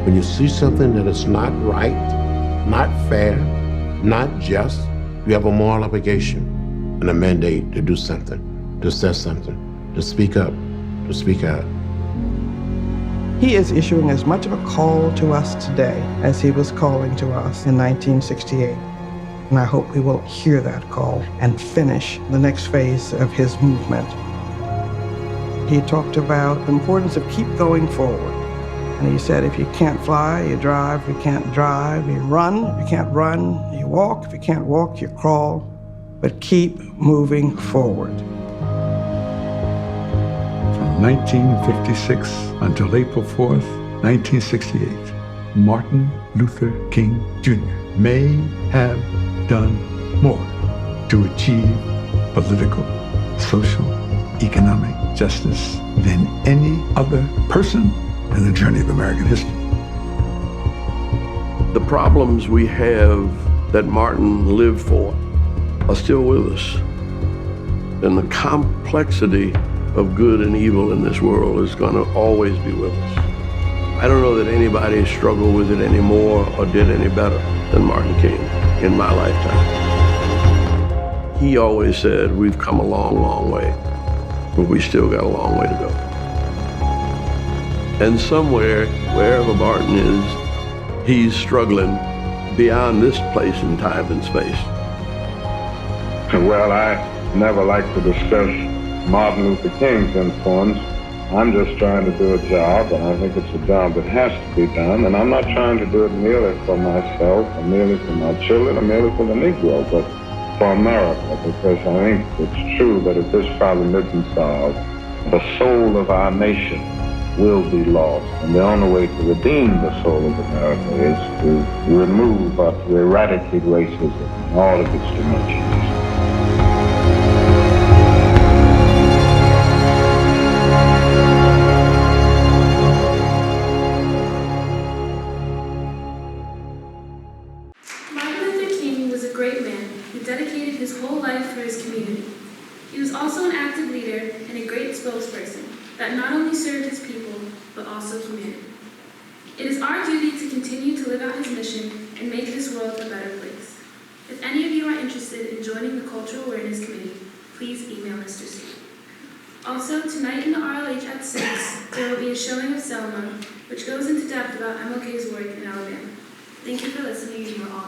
When you see something that is not right, not fair, not just, you have a moral obligation and a mandate to do something, to say something, to speak up, to speak out. He is issuing as much of a call to us today as he was calling to us in 1968. And I hope we will hear that call and finish the next phase of his movement. He talked about the importance of keep going forward. And he said, if you can't fly, you drive. If you can't drive, you run. If you can't run, you walk. If you can't walk, you crawl. But keep moving forward. From 1956 until April 4th, 1968, Martin Luther King Jr. may have done more to achieve political, social, economic justice than any other person in the journey of American history. The problems we have that Martin lived for are still with us. And the complexity of good and evil in this world is going to always be with us. I don't know that anybody struggled with it any more or did any better than Martin King in my lifetime. He always said, we've come a long, long way, but we still got a long way to go. And somewhere, wherever Martin is, he's struggling beyond this place in time and space. Well, I never like to discuss Martin Luther King's influence. I'm just trying to do a job, and I think it's a job that has to be done. And I'm not trying to do it merely for myself, or merely for my children, or merely for the Negro, but for America, because I think it's true that if this problem isn't solved, the soul of our nation will be lost. And the only way to redeem the soul of America is to remove or to eradicate racism in all of its dimensions. Martin Luther King was a great man who dedicated his whole life for his community. He was also an active leader and a great spokesperson that not only served his people, but also humanity. It is our duty to continue to live out his mission and make this world a better place. If any of you are interested in joining the Cultural Awareness Committee, please email Mr. C. Also, tonight in the RLH at 6, there will be a showing of Selma, which goes into depth about MLK's work in Alabama. Thank you for listening, and you are all